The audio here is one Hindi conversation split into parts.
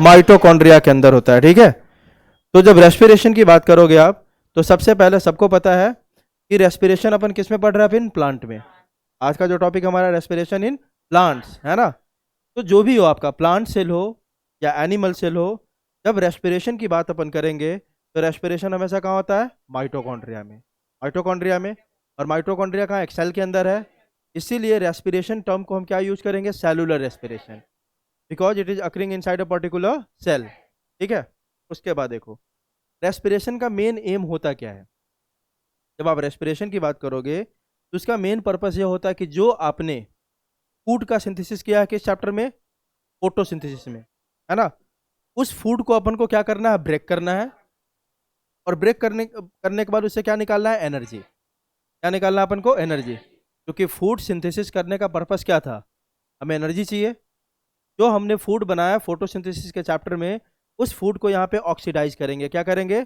माइटोकॉन्ड्रिया के अंदर होता है, ठीक है। तो जब रेस्पिरेशन की बात करोगे आप, तो सबसे पहले सबको पता है कि रेस्पिरेशन अपन किस में पढ़ रहे हैं, इन प्लांट में। आज का जो टॉपिक हमारा रेस्पिरेशन इन प्लांट्स है ना। तो जो भी हो आपका प्लांट सेल हो या एनिमल सेल हो, जब रेस्पिरेशन की बात अपन करेंगे तो रेस्पिरेशन हमेशा कहाँ होता है, माइटोकॉन्ड्रिया में। माइटोकॉन्ड्रिया में, और माइटोकॉन्ड्रिया कहाँ, एक सेल के अंदर है। इसीलिए रेस्पिरेशन टर्म को हम क्या यूज करेंगे, cellular respiration, because it is occurring inside a particular cell, ठीक है। उसके बाद देखो रेस्पिरेशन का मेन एम होता क्या है। जब आप रेस्पिरेशन की बात करोगे तो उसका मेन पर्पस ये होता है कि जो आपने फूड का सिंथेसिस किया है किस चैप्टर में, फोटोसिंथेसिस में, है ना, उस फूड को अपन को क्या करना है, ब्रेक करना है। और ब्रेक करने के बाद उससे क्या निकालना है, एनर्जी। क्या निकालना है अपन को, एनर्जी। क्योंकि फूड सिंथेसिस करने का पर्पस क्या था, हमें एनर्जी चाहिए। जो हमने फूड बनाया फोटोसिंथेसिस के चैप्टर में, उस फूड को यहाँ पे ऑक्सीडाइज करेंगे। क्या करेंगे,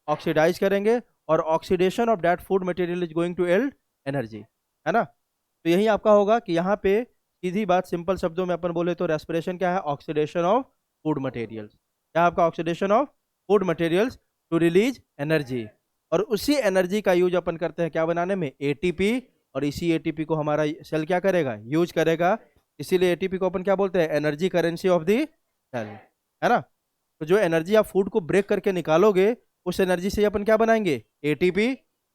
ऑक्सीडाइज करेंगे। और oxidation of that food material is going to yield energy, है ना। तो यही आपका होगा कि यहाँ पे सीधी बात सिंपल शब्दों में अपन बोले तो रेस्पिरेशन क्या है, ऑक्सीडेशन ऑफ फूड मटेरियल्स। क्या है आपका, oxidation of food materials to release energy. और उसी एनर्जी का यूज अपन करते हैं क्या बनाने में, एटीपी। और इसी एटीपी को हमारा सेल क्या करेगा, यूज करेगा। इसीलिए एटीपी को अपन क्या बोलते हैं, energy currency of the cell, है ना। तो जो एनर्जी आप फूड को ब्रेक करके निकालोगे, उस एनर्जी से अपन क्या बनाएंगे, एटीपी,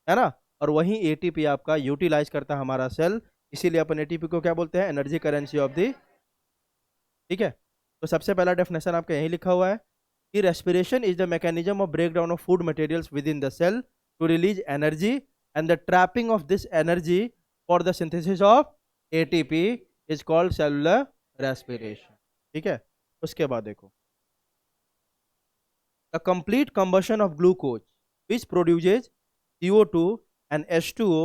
है ना। और वही एटीपी आपका यूटिलाइज करता है हमारा सेल। इसीलिए अपन एटीपी को क्या बोलते हैं, एनर्जी करेंसी ऑफ दी, ठीक है। तो सबसे पहला डेफिनेशन आपका यही लिखा हुआ है कि respiration is the mechanism of break down of food materials within the cell to release energy and the trapping of this energy for the synthesis of ATP is called cellular respiration, ठीक है। उसके बाद देखो the complete combustion of glucose which produces CO2 and H2O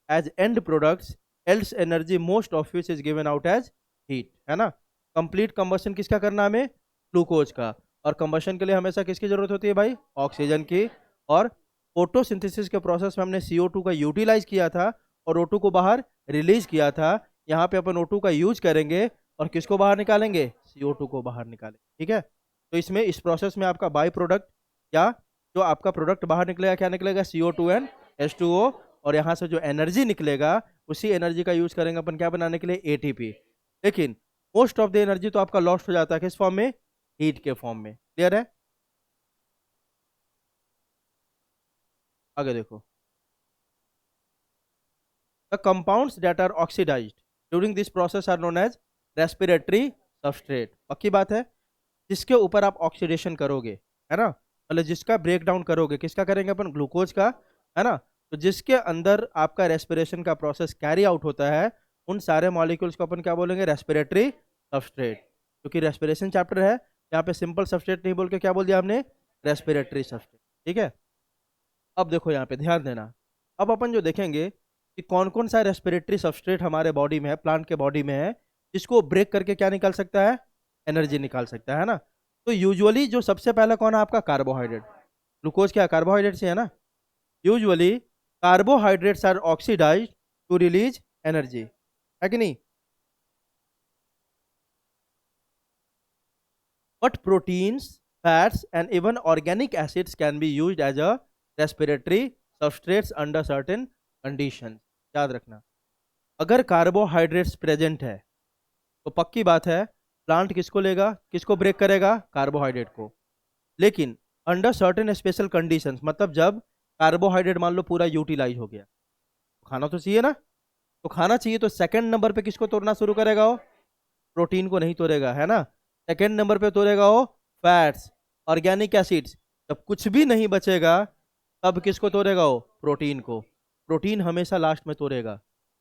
as end products else energy most of which is given out as heat, है ना। कंप्लीट कंबशन किसका करना हमें, ग्लूकोज का। और कंबशन के लिए हमेशा किसकी जरूरत होती है भाई, ऑक्सीजन की। और फोटोसिंथेसिस के प्रोसेस में हमने CO2 का यूटिलाइज किया था और O2 को बाहर रिलीज किया था। यहाँ पे अपन O2 का यूज करेंगे और किसको बाहर निकालेंगे, CO2 को बाहर निकालेंगे, ठीक है। तो इसमें इस प्रोसेस में आपका बाई प्रोडक्ट क्या, जो आपका प्रोडक्ट बाहर निकलेगा क्या निकलेगा, CO2 एंड H2O। और यहाँ से जो एनर्जी निकलेगा उसी एनर्जी का यूज करेंगे अपन क्या बनाने के लिए, एटीपी। लेकिन मोस्ट ऑफ द एनर्जी तो आपका लॉस्ट हो जाता है किस फॉर्म में, हीट के फॉर्म में। क्लियर है, आगे देखो the compounds that are oxidised during this process are known as respiratory substrate. पक्की बात है, जिसके ऊपर आप ऑक्सीडेशन करोगे, है ना, मतलब जिसका ब्रेक डाउन करोगे, किसका करेंगे अपन, ग्लूकोज का, है ना। तो जिसके अंदर आपका रेस्पिरेशन का प्रोसेस कैरी आउट होता है, उन सारे मॉलिक्यूल्स को अपन क्या बोलेंगे, रेस्पिरेटरी सबस्ट्रेट। क्योंकि रेस्पिरेशन चैप्टर है, यहाँ पे सिंपल सबस्ट्रेट नहीं बोल के क्या बोल दिया हमने, रेस्पिरेटरी सबस्ट्रेट, ठीक है। अब देखो यहाँ पे ध्यान देना, अब अपन जो देखेंगे कि कौन कौन सा रेस्पिरेटरी सबस्ट्रेट हमारे बॉडी में है, प्लांट के बॉडी में है, जिसको ब्रेक करके क्या निकाल सकता है, एनर्जी निकाल सकता है ना। तो यूजुअली जो सबसे पहला कौन है आपका, कार्बोहाइड्रेट। ग्लूकोज क्या कार्बोहाइड्रेट से है ना। Usually carbohydrates are oxidised to release energy, है कि नहीं। But proteins, fats and even organic acids can be used as a respiratory substrates under certain conditions. याद रखना, अगर कार्बोहाइड्रेट्स प्रेजेंट है तो पक्की बात है प्लांट किसको लेगा, किसको ब्रेक करेगा, कार्बोहाइड्रेट को। लेकिन अंडर सर्टेन स्पेशल कंडीशंस, मतलब जब कार्बोहाइड्रेट मान लो पूरा यूटिलाइज हो गया, खाना तो चाहिए ना, तो खाना चाहिए तो सेकंड नंबर पे किसको तोड़ना शुरू करेगा वो, प्रोटीन को नहीं तोड़ेगा, है ना। सेकंड नंबर पे तोड़ेगा वो फैट्स, ऑर्गेनिक एसिड्स। जब कुछ भी नहीं बचेगा तब किसको तोड़ेगा वो, प्रोटीन को। प्रोटीन हमेशा लास्ट में तोड़ेगा,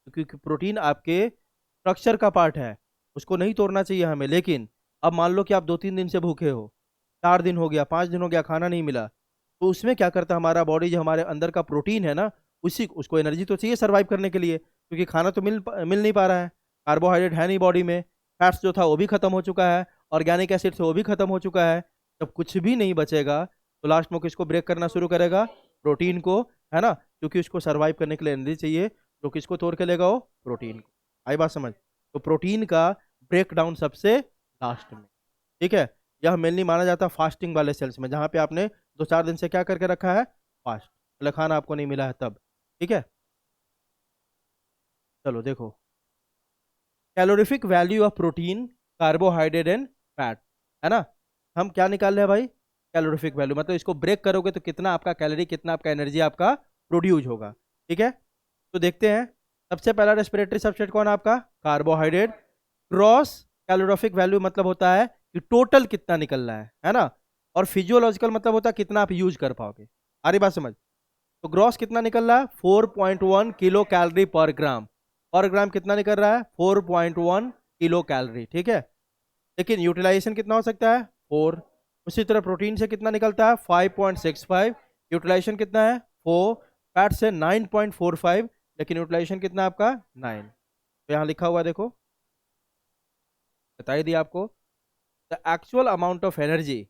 क्योंकि प्रोटीन आपके स्ट्रक्चर का पार्ट है, उसको नहीं तोड़ना चाहिए हमें। लेकिन अब मान लो कि आप 2-3 दिन से भूखे हो, 4 दिन हो गया, 5 दिन हो गया, खाना नहीं मिला, तो उसमें क्या करता है हमारा बॉडी, जो हमारे अंदर का प्रोटीन है ना, उसी उसको एनर्जी तो चाहिए सर्वाइव करने के लिए, क्योंकि खाना तो मिल नहीं पा रहा है, कार्बोहाइड्रेट है नहीं बॉडी में, फैट्स जो था वो भी खत्म हो चुका है, ऑर्गेनिक एसिड से वो भी खत्म हो चुका है। जब कुछ भी नहीं बचेगा तो लास्ट में किसको ब्रेक करना शुरू करेगा, प्रोटीन को, है ना, क्योंकि उसको सर्वाइव करने के लिए एनर्जी चाहिए। तो किसको तोड़ के लेगा वो, प्रोटीन को। आई बात समझ। तो प्रोटीन का ब्रेक डाउन सबसे लास्ट में, ठीक है। यह मेनली माना जाता है फास्टिंग वाले सेल्स में, जहाँ पे आपने 2-4 दिन से क्या करके रखा है, फास्ट, मतलब खाना आपको नहीं मिला है तब। ठीक है, चलो देखो, calorific value of protein, carbohydrate and fat, है ना। हम क्या निकाल रहे हैं भाई, कैलोरीफिक वैल्यू, मतलब इसको ब्रेक करोगे तो कितना आपका कैलोरी, कितना आपका एनर्जी आपका प्रोड्यूस होगा। ठीक है, तो देखते हैं। सबसे पहला रेस्पिरेटरी सबस्ट्रेट कौन है आपका, कार्बोहाइड्रेट। क्रॉस कैलोरीफिक वैल्यू मतलब होता है कि टोटल कितना निकल रहा है ना। और फिजियोलॉजिकल मतलब होता है कितना आप यूज कर पाओगे। आ रही बात समझ। तो ग्रॉस कितना निकल रहा है, 4.1 किलो कैलोरी पर ग्राम कितना निकल रहा है, 4.1 किलो कैलोरी। ठीक है, लेकिन यूटिलाइजेशन कितना हो सकता है, 4। उसी तरह प्रोटीन से कितना निकलता है, 5.65, यूटिलाइजेशन कितना है, 4। फैट से 9.45, लेकिन यूटिलाइजेशन कितना आपका, 9। तो यहाँ लिखा हुआ है देखो, बता ही दिया आपको। The actual amount of energy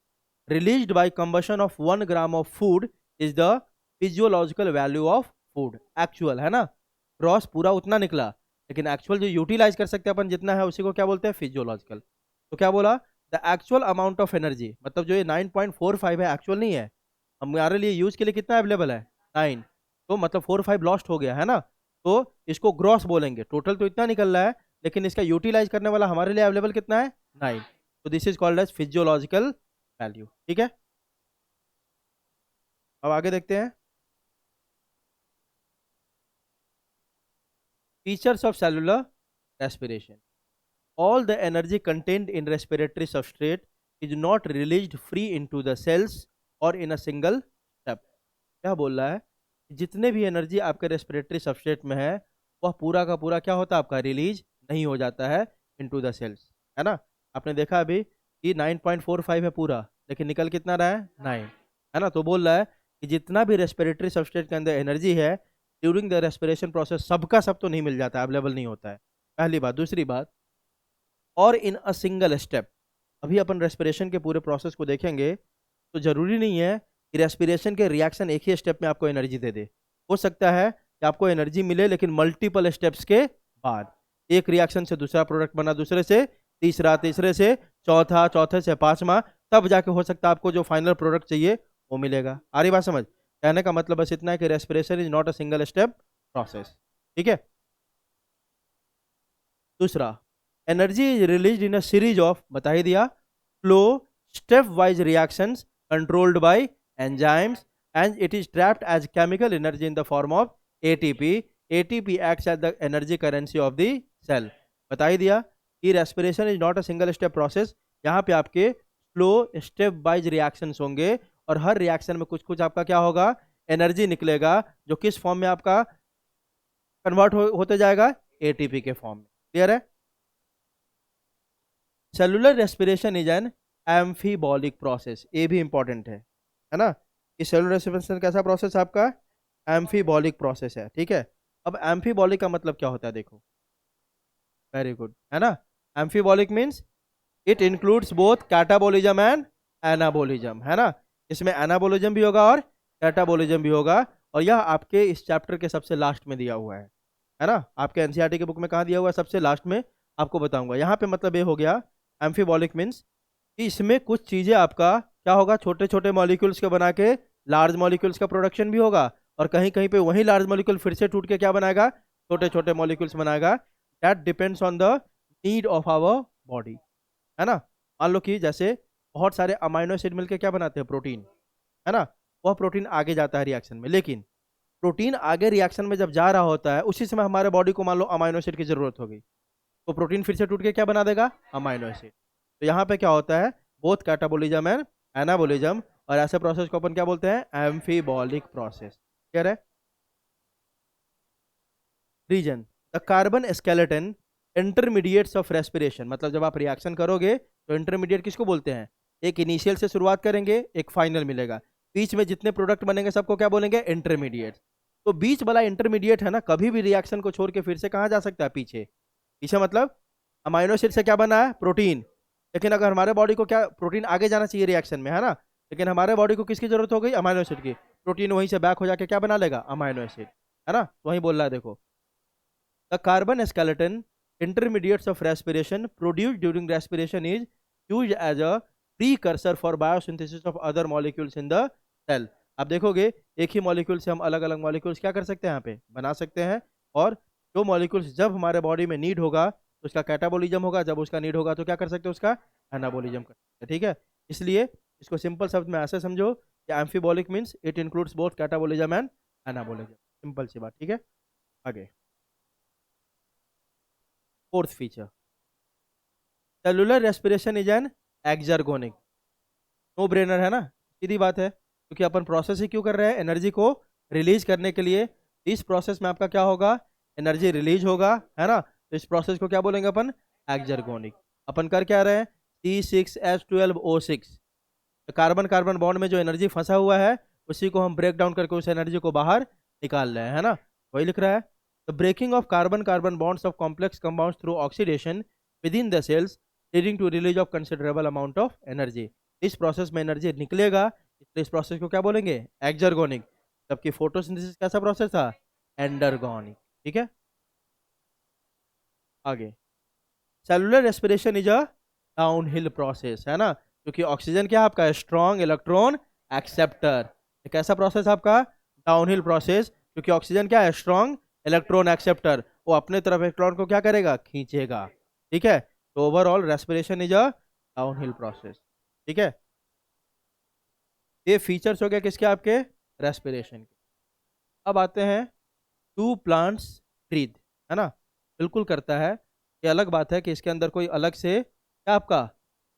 released by combustion of 1 gram of food is the physiological value of food. Actual है ना, ग्रॉस पूरा उतना निकला, लेकिन एक्चुअल जो यूटिलाइज कर सकते हैं अपन जितना है उसी को क्या बोलते हैं, फिजियोलॉजिकल। तो क्या बोला, the actual amount of energy, मतलब जो ये 9.45 है एक्चुअल नहीं है, हमारे लिए यूज के लिए कितना अवेलेबल है, 9। तो मतलब 4-5 लॉस्ट हो गया है ना, तो इसको ग्रॉस बोलेंगे। टोटल तो इतना निकल रहा है, लेकिन इसका यूटिलाइज करने वाला हमारे लिए अवेलेबल कितना है, 9। तो this is called as physiological value. ठीक है, अब आगे देखते हैं। Features of cellular respiration, all the energy contained in respiratory substrate is not released free into the cells or in a single step। क्या बोल रहा है, जितने भी एनर्जी आपके रेस्पिरेटरी सबस्ट्रेट में है वह पूरा का पूरा क्या होता है आपका, रिलीज नहीं हो जाता है इनटू द सेल्स, है ना। आपने देखा अभी कि 9.45 है पूरा, लेकिन निकल कितना रहा है, 9, है ना। तो बोल रहा है कि जितना भी रेस्पिरेटरी सबस्ट्रेट के अंदर एनर्जी है ड्यूरिंग द रेस्पिरेशन प्रोसेस, सबका सब तो नहीं मिल जाता है, अवेलेबल नहीं होता है, पहली बात। दूसरी बात, और इन अ सिंगल स्टेप, अभी अपन रेस्पिरेशन के पूरे प्रोसेस को देखेंगे तो जरूरी नहीं है कि रेस्पिरेशन के रिएक्शन एक ही स्टेप में आपको एनर्जी दे दे। हो सकता है कि आपको एनर्जी मिले लेकिन मल्टीपल स्टेप्स के बाद, एक रिएक्शन से दूसरा प्रोडक्ट बना, दूसरे से तीसरा, तीसरे से चौथा, चौथे से पांचवा, तब जाके हो सकता है आपको जो फाइनल प्रोडक्ट चाहिए वो मिलेगा। आ रही बात समझ। कहने का मतलब बस इतना है कि respiration is not a single step process. ठीक है, दूसरा, energy is release in a series of, बता ही दिया, flow stepwise reactions controlled by enzymes and it is trapped as chemical energy in the form of ATP. ATP acts as the energy currency of the cell. बता ही दिया कि respiration is not a single step process, यहाँ पे आपके फ्लो स्टेप वाइज रिएक्शंस होंगे और हर रिएक्शन में कुछ कुछ आपका क्या होगा, एनर्जी निकलेगा, जो किस फॉर्म में आपका कन्वर्ट होते जाएगा, एटीपी के फॉर्म में। क्लियर है। Cellular respiration is N amphibolic process, ये भी इंपॉर्टेंट है ना। ये सेलुलर रेस्पिरेशन कैसा प्रोसेस आपका, एम्फीबॉलिक प्रोसेस है। ठीक है, अब एम्फीबॉलिक का मतलब क्या होता है देखो, वेरी गुड, है ना। Amphibolic means it includes both catabolism and anabolism, है ना। इसमें एनाबोलिज्म भी होगा और कैटाबोलिज्म भी होगा, और यह आपके इस चैप्टर के सबसे लास्ट में दिया हुआ है ना। आपके एनसीईआरटी के बुक में कहाँ दिया हुआ है, सबसे लास्ट में आपको बताऊंगा। यहाँ पे मतलब ये हो गया एम्फीबॉलिक मीन्स कि इसमें कुछ चीज़ें आपका क्या होगा, छोटे छोटे मॉलिक्यूल्स के बना के लार्ज मॉलिक्यूल्स का प्रोडक्शन भी होगा, और कहीं कहीं पे वही लार्ज मॉलिक्यूल फिर से टूट के क्या बनाएगा, छोटे छोटे मॉलिक्यूल्स बनाएगा। That depends on the need of our body, है ना। मान लो कि जैसे बहुत सारे अमाइनो एसिड मिलके क्या बनाते हैं, प्रोटीन, है ना। वह प्रोटीन आगे जाता है रिएक्शन में, लेकिन प्रोटीन आगे रिएक्शन में जब जा रहा होता है उसी समय हमारे बॉडी को मान लो अमाइनो एसिड की जरूरत हो गई, तो प्रोटीन फिर से टूट के क्या बना देगा, अमाइनो एसिड। तो यहाँ पे क्या होता है, बोथ कैटाबोलिज्म एंड एनाबोलिज्म, और ऐसे प्रोसेस को अपन क्या बोलते हैं, एम्फीबॉलिक प्रोसेस। क्लियर है। Reason, the carbon skeleton intermediates of respiration, मतलब जब आप रिएक्शन करोगे तो इंटरमीडिएट किसको बोलते हैं, एक इनिशियल से शुरुआत करेंगे, एक फाइनल मिलेगा, बीच में जितने प्रोडक्ट बनेंगे सबको क्या बोलेंगे, इंटरमीडिएट। तो बीच वाला इंटरमीडिएट है ना, कभी भी रिएक्शन को छोड़ के फिर से कहाँ जा सकता है, पीछे। पीछे मतलब अमाइनो एसिड से क्या बना है, प्रोटीन, लेकिन अगर हमारे बॉडी को क्या, प्रोटीन आगे जाना चाहिए रिएक्शन में, है ना, लेकिन हमारे बॉडी को किसकी जरूरत हो गई, अमाइनो एसिड की। प्रोटीन वहीं से बैक हो जाके क्या बना लेगा, अमाइनो एसिड, है ना। वहीं बोल रहा है देखो, the carbon skeleton intermediates of respiration produced during respiration is used as a precursor for biosynthesis of other molecules in the cell. आप देखोगे एक ही मॉलिक्यूल से हम अलग अलग मॉलिक्यूल्स क्या कर सकते हैं, यहाँ पे बना सकते हैं। और जो मॉलिक्यूल्स जब हमारे बॉडी में नीड होगा तो उसका कैटाबोलिज्म होगा, जब उसका नीड होगा तो क्या कर सकते हैं, उसका एनाबोलिज्म कर सकते हैं। ठीक है, इसलिए इसको सिंपल शब्द में ऐसे समझो कि amphibolic means it includes both catabolism and anabolism. Simple सी बात। ठीक है, आगे fourth feature, cellular respiration is an exergonic. No brainer है ना, सीधी बात है, क्योंकि अपन प्रोसेस ही क्यों कर रहे हैं, एनर्जी को रिलीज करने के लिए। इस प्रोसेस में आपका क्या होगा, एनर्जी रिलीज होगा, है ना। तो इस प्रोसेस को क्या बोलेंगे अपन, एक्सर्गोनिक। अपन कर क्या रहे हैं, C6H12O6, कार्बन कार्बन बॉन्ड में जो एनर्जी फंसा हुआ है उसी को हम ब्रेक डाउन करके उस एनर्जी को बाहर निकाल रहे हैं, है ना, वही लिख रहा है। The breaking of carbon carbon bonds of complex compounds through oxidation within the cells leading to release of considerable amount of energy. इस प्रोसेस में एनर्जी निकलेगा, इसलिए इस प्रोसेस को क्या बोलेंगे, एक्सर्गोनिक। जबकि फोटोसिंथेसिस कैसा प्रोसेस था, एंडरगोनिक। ठीक है, आगे cellular respiration is a downhill process, है ना, क्योंकि ऑक्सीजन क्या है आपका, स्ट्रॉन्ग इलेक्ट्रॉन एक्सेप्टर। एक ऐसा प्रोसेस आपका डाउनहिल प्रोसेस, क्योंकि ऑक्सीजन क्या है, स्ट्रॉन्ग इलेक्ट्रॉन एक्सेप्टर, वो अपने तरफ इलेक्ट्रॉन को क्या करेगा, खींचेगा। ठीक है, तो overall respiration is a downhill process. ठीक है, ये फीचर्स हो गए किसके, आपके रेस्पिरेशन के। अब आते हैं टू प्लांट्स ब्रीथ, है ना, बिल्कुल करता है। ये अलग बात है कि इसके अंदर कोई अलग से क्या आपका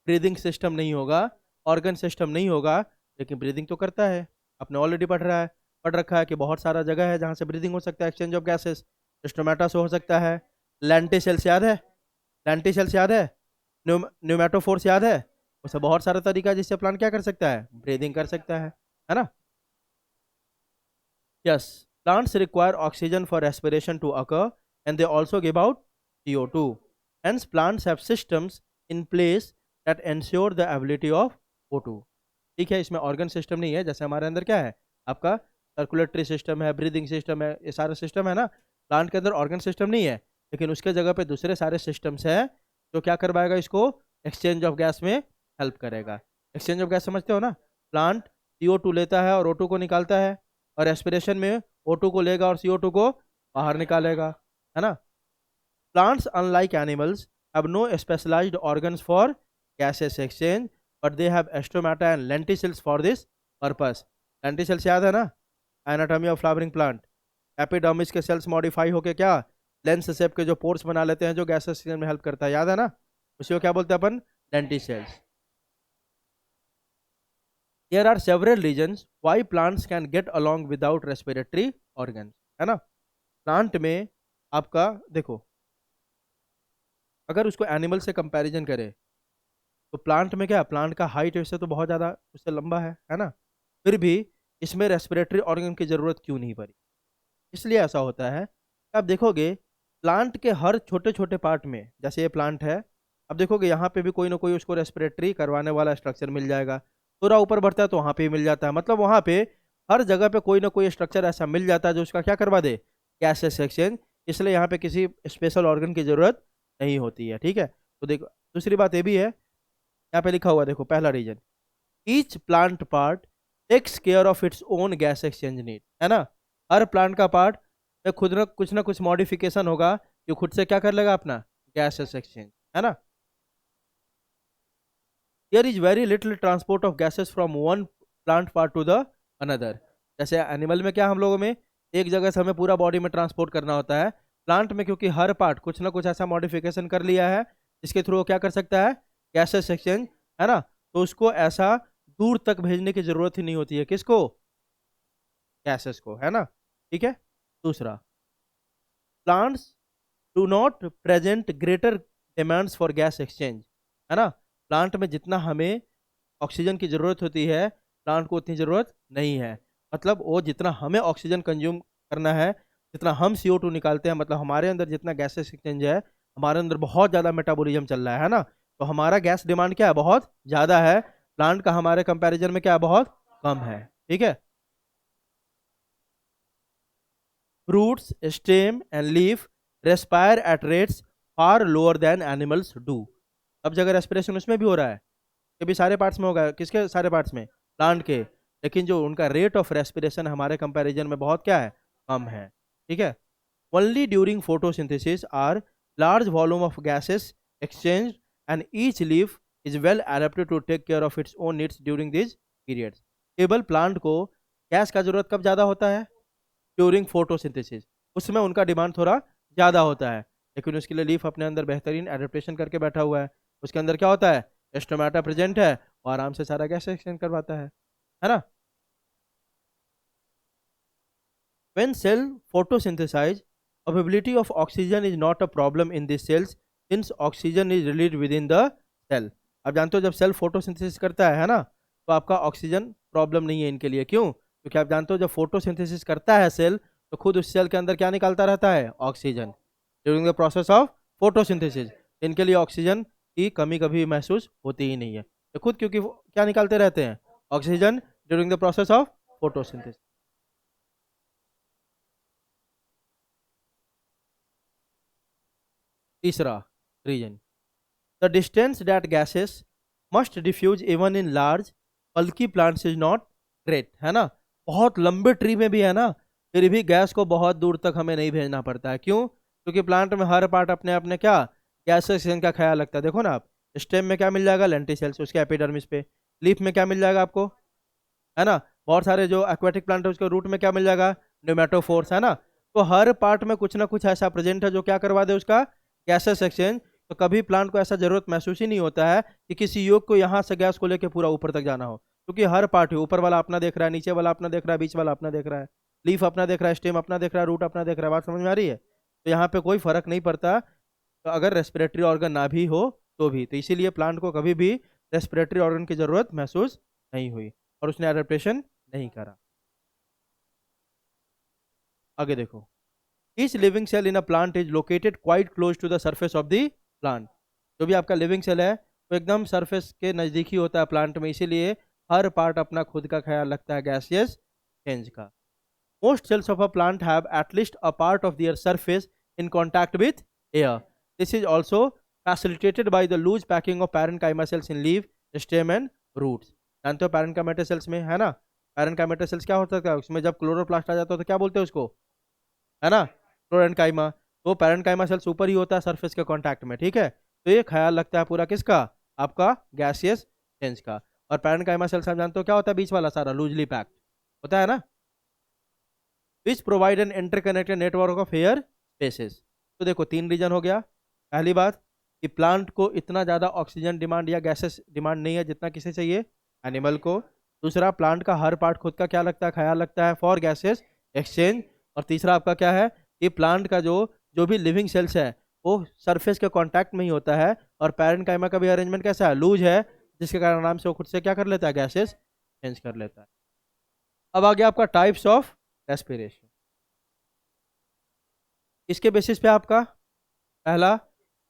ब्रीदिंग सिस्टम नहीं होगा, ऑर्गन सिस्टम नहीं होगा, लेकिन ब्रीदिंग तो करता है। आपने ऑलरेडी पढ़ रखा है कि बहुत सारा जगह है जहाँ से ब्रीदिंग हो सकता है, एक्सचेंज ऑफ गैसेस। स्टोमेटा से हो सकता है, लेंटिसेल्स याद है, लेंटिसेल्स याद है, न्यूमेटोफोर्स याद है, उससे बहुत सारा तरीका है जिससे प्लांट क्या कर सकता है, ब्रीदिंग कर सकता है ना। Yes, plants require oxygen for respiration to occur and they also give out CO2. Hence, plants have systems in place that ensure the ability of O2. ठीक है, इसमें ऑर्गन सिस्टम नहीं है, जैसे हमारे अंदर क्या है आपका सर्कुलेटरी सिस्टम है, ब्रीदिंग सिस्टम है, ये सारा सिस्टम है ना। प्लांट के अंदर ऑर्गन सिस्टम नहीं है, लेकिन उसके जगह पे दूसरे सारे सिस्टम्स हैं जो क्या करवाएगा, इसको एक्सचेंज ऑफ गैस में हेल्प करेगा। एक्सचेंज ऑफ गैस समझते हो ना, प्लांट CO2 लेता है और O2 को निकालता है, और रेस्पिरेशन में O2 को लेगा और CO2 को बाहर निकालेगा, है ना। Plants unlike animals have no specialised organs for gases exchange, but they have stomata and lenticels for this purpose. Lenticels याद है ना, anatomy of flowering plant. Epidermis के सेल्स मॉडिफाई होके क्या लेंस शेप के जो पोर्स बना लेते हैं जो गैसेस एक्सचेंज में हेल्प करता है, याद है ना, उसी को क्या बोलते हैं अपन, lenticels. There are several reasons why plants can get along without respiratory organs, है ना। प्लांट में आपका देखो, अगर उसको एनिमल से कंपैरिजन करें तो प्लांट में क्या, प्लांट का हाइट वैसे तो बहुत ज़्यादा उससे लंबा है ना, फिर भी इसमें रेस्पिरेटरी ऑर्गन की ज़रूरत क्यों नहीं पड़ी। इसलिए ऐसा होता है, आप देखोगे प्लांट के हर छोटे छोटे पार्ट में, जैसे ये प्लांट है, अब देखोगे यहाँ पे भी कोई ना कोई उसको रेस्पिरेटरी करवाने वाला स्ट्रक्चर मिल जाएगा। थोड़ा ऊपर बढ़ता है तो वहाँ पे भी मिल जाता है, मतलब वहाँ पे हर जगह पे कोई ना कोई स्ट्रक्चर ऐसा मिल जाता है जो उसका क्या करवा दे, गैसेस एक्सचेंज। इसलिए यहाँ पे किसी स्पेशल ऑर्गन की जरूरत नहीं होती है। ठीक है, तो देखो दूसरी बात ये भी है, यहाँ पे लिखा हुआ है, देखो पहला reason, each plant part takes care of its own gas exchange need, है ना। हर प्लांट का पार्ट में खुद ना कुछ मॉडिफिकेशन होगा जो खुद से क्या कर लेगा, अपना गैसेस एक्सचेंज, है ना। There is very little transport of gases from one plant part to the another. जैसे एनिमल में क्या हम लोगों में एक जगह से हमें पूरा बॉडी में ट्रांसपोर्ट करना होता है, प्लांट में क्योंकि हर पार्ट कुछ ना कुछ ऐसा मॉडिफिकेशन कर लिया है जिसके थ्रू वो क्या कर सकता है, गैसेस एक्सचेंज, है ना। तो उसको ऐसा दूर तक भेजने की जरूरत ही नहीं होती है, किसको, गैसेस को, है ना। ठीक है, दूसरा, plants do not present greater demands for gas exchange, है ना। प्लांट में जितना हमें ऑक्सीजन की ज़रूरत होती है प्लांट को उतनी ज़रूरत नहीं है। मतलब वो जितना हमें ऑक्सीजन कंज्यूम करना है, जितना हम CO2 निकालते हैं, मतलब हमारे अंदर जितना गैसेस एक्सचेंज है, हमारे अंदर बहुत ज़्यादा मेटाबॉलिज्म चल रहा है ना, तो हमारा गैस डिमांड क्या है, बहुत ज़्यादा है। प्लांट का हमारे कंपैरिजन में क्या है, बहुत कम है। ठीक है, fruits stem and leaf respire at rates far lower than animals do. अब जगह रेस्पिरेशन उसमें भी हो रहा है, ये भी सारे पार्ट्स में होगा, किसके सारे पार्ट्स में, प्लांट के, लेकिन जो उनका रेट ऑफ रेस्पिरेशन हमारे कंपैरिजन में बहुत क्या है, कम है, ठीक है। Only during photosynthesis are large volume of gases exchange and each leaf is well adapted to take care of its own needs during this periods. केवल प्लांट को गैस का जरूरत कब ज़्यादा होता है, ड्यूरिंग फोटोसिंथेसिस, उसमें उनका डिमांड थोड़ा ज़्यादा होता है, लेकिन उसके लिए लीफ अपने अंदर बेहतरीन एडेप्टेशन करके बैठा हुआ है। उसके अंदर क्या होता है, स्टोमेटा प्रेजेंट है और आराम से सारा गैस एक्सचेंज करवाता है ना। When cell photosynthesize, availability of oxygen is not a problem in these cells since oxygen is released within the cell। अब जानते हो जब सेल फोटोसिंथेसिस करता है ना, तो आपका ऑक्सीजन प्रॉब्लम नहीं है इनके लिए, क्यों, क्योंकि आप जानते हो जब फोटोसिंथेसिस करता है सेल, तो खुद उस सेल के अंदर क्या निकालता रहता है, oxygen, during the process of photosynthesis. इनके लिए ऑक्सीजन की कमी कभी महसूस होती ही नहीं है, तो खुद क्योंकि वो क्या निकालते रहते हैं, oxygen, during the process of photosynthesis. तीसरा reason, the distance that gases must diffuse even in large bulky plants is not great, है ना। बहुत लंबे ट्री में भी है ना, फिर भी गैस को बहुत दूर तक हमें नहीं भेजना पड़ता है, क्यों, क्योंकि प्लांट में हर पार्ट अपने अपने क्या, गैस एक्सचेंज का ख्याल रखता है। देखो ना आप, स्टेम में क्या मिल जाएगा, लेंटिसेल्स, उसके एपिडर्मिस पे। लीफ में क्या मिल जाएगा आपको, है ना, बहुत सारे जो एक्वेटिक प्लांट है उसके रूट में क्या मिल जाएगा, न्यूमेटोफोर्स, है ना। तो हर पार्ट में कुछ ना कुछ ऐसा प्रेजेंट है जो क्या करवा दे उसका गैसेस एक्सचेंज। तो कभी प्लांट को ऐसा जरूरत महसूस ही नहीं होता है कि किसी योग को यहाँ से गैस को लेकर पूरा ऊपर तक जाना हो, क्योंकि हर पार्ट है, ऊपर वाला अपना देख रहा है, नीचे वाला अपना देख रहा है, बीच वाला अपना देख रहा है, लीफ अपना देख रहा है, स्टेम अपना देख रहा है, रूट अपना देख रहा है। बात समझ में आ रही है, तो यहाँ पे कोई फर्क नहीं पड़ता, तो अगर रेस्पिरेटरी ऑर्गन ना भी हो तो भी, तो इसीलिए प्लांट को कभी भी रेस्पिरेटरी ऑर्गन की जरूरत महसूस नहीं हुई और उसने एडेप्टेशन नहीं करा। आगे देखो, each living cell in a plant is located quite close to the surface of the plant. जो भी आपका लिविंग सेल है वो एकदम सरफेस के नज़दीक ही होता है प्लांट में, इसीलिए हर पार्ट अपना खुद का ख्याल रखता है गैसियस चेंज का। Most cells of a plant have at least a part of their surface in contact with air. This is also facilitated by the loose packing of parenchyma cells in leave, stem and roots. जानते हो पैरेन्काइमा सेल्स में, है ना, पैरेन्काइमा सेल्स क्या होता है, उसमें जब क्लोरोप्लास्ट आ जाता है तो क्या बोलते हैं उसको, है ना, क्लोरेन्काइमा। तो पैरेन्काइमा सेल्स ऊपर ही होता है सरफेस के कांटेक्ट में, ठीक है। तो ये ख्याल रखता है पूरा किसका, आपका गैसियस चेंज का। और पैरेन्काइमा सेल्स आप जानते हो क्या होता है, बीच वाला सारा लूजली पैक्ड होता है ना, which provide an interconnected network of air spaces. तो देखो तीन रीजन हो गया। पहली बात कि प्लांट को इतना ज़्यादा ऑक्सीजन डिमांड या गैसेस डिमांड नहीं है जितना किसे चाहिए, एनिमल को। दूसरा, प्लांट का हर पार्ट खुद का क्या लगता है, ख्याल रखता है फॉर गैसेस एक्सचेंज। और तीसरा आपका क्या है कि प्लांट का जो जो भी लिविंग सेल्स है वो सरफेस के कांटेक्ट में ही होता है, और पैरेन्काइमा का भी अरेंजमेंट कैसा है, लूज है, जिसके कारण आराम से वो खुद से क्या कर लेता है, गैसेस चेंज कर लेता है। अब आ गया आपका टाइप्स ऑफ रेस्पिरेशन। इसके बेसिस पे आपका पहला,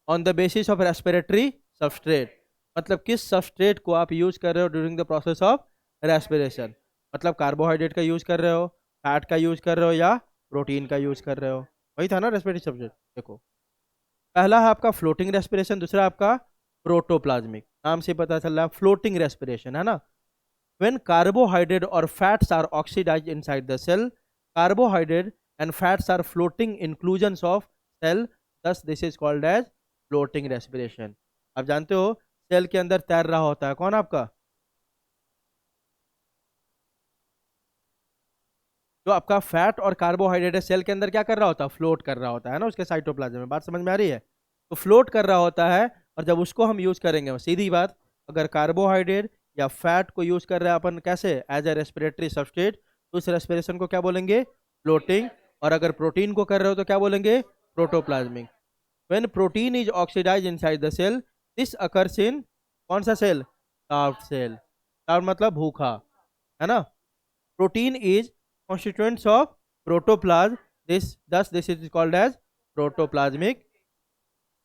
on the basis of respiratory substrate, मतलब किस सबस्ट्रेट को आप यूज कर रहे हो during the process of respiration. मतलब कार्बोहाइड्रेट का यूज कर रहे हो, फैट का यूज कर रहे हो, या प्रोटीन का यूज कर रहे हो, वही था ना रेस्पिरेटरी सबस्ट्रेट। देखो पहला है आपका फ्लोटिंग रेस्पिरेशन, दूसरा आपका प्रोटोप्लाज्मिक। नाम से पता चल रहा है फ्लोटिंग रेस्पिरेशन, है ना। When carbohydrate or fats are oxidized inside the cell, carbohydrate and fats are floating inclusions of cell, thus this is called as floating respiration। आप जानते हो सेल के अंदर तैर रहा होता है कौन, आपका जो आपका फैट और कार्बोहाइड्रेट है सेल के अंदर क्या कर रहा होता है, फ्लोट कर रहा होता है ना उसके साइटोप्लाज्म में। बात समझ में आ रही है, तो फ्लोट कर रहा होता है, और जब उसको हम यूज करेंगे, सीधी बात, अगर कार्बोहाइड्रेट या फैट को यूज कर रहे हैं अपन कैसे, एज ए रेस्पिरेटरी सबस्ट्रेट, तो उस रेस्पिरेशन को क्या बोलेंगे, फ्लोटिंग। और अगर प्रोटीन को कर रहे हो तो क्या बोलेंगे, protoplasmic. When protein is oxidise inside the cell, this occurs in कौन सा सेल, स्टार्व्ड सेल। स्टार्व्ड मतलब भूखा, है ना। Protein is constituents of protoplasm, this is called as protoplasmic।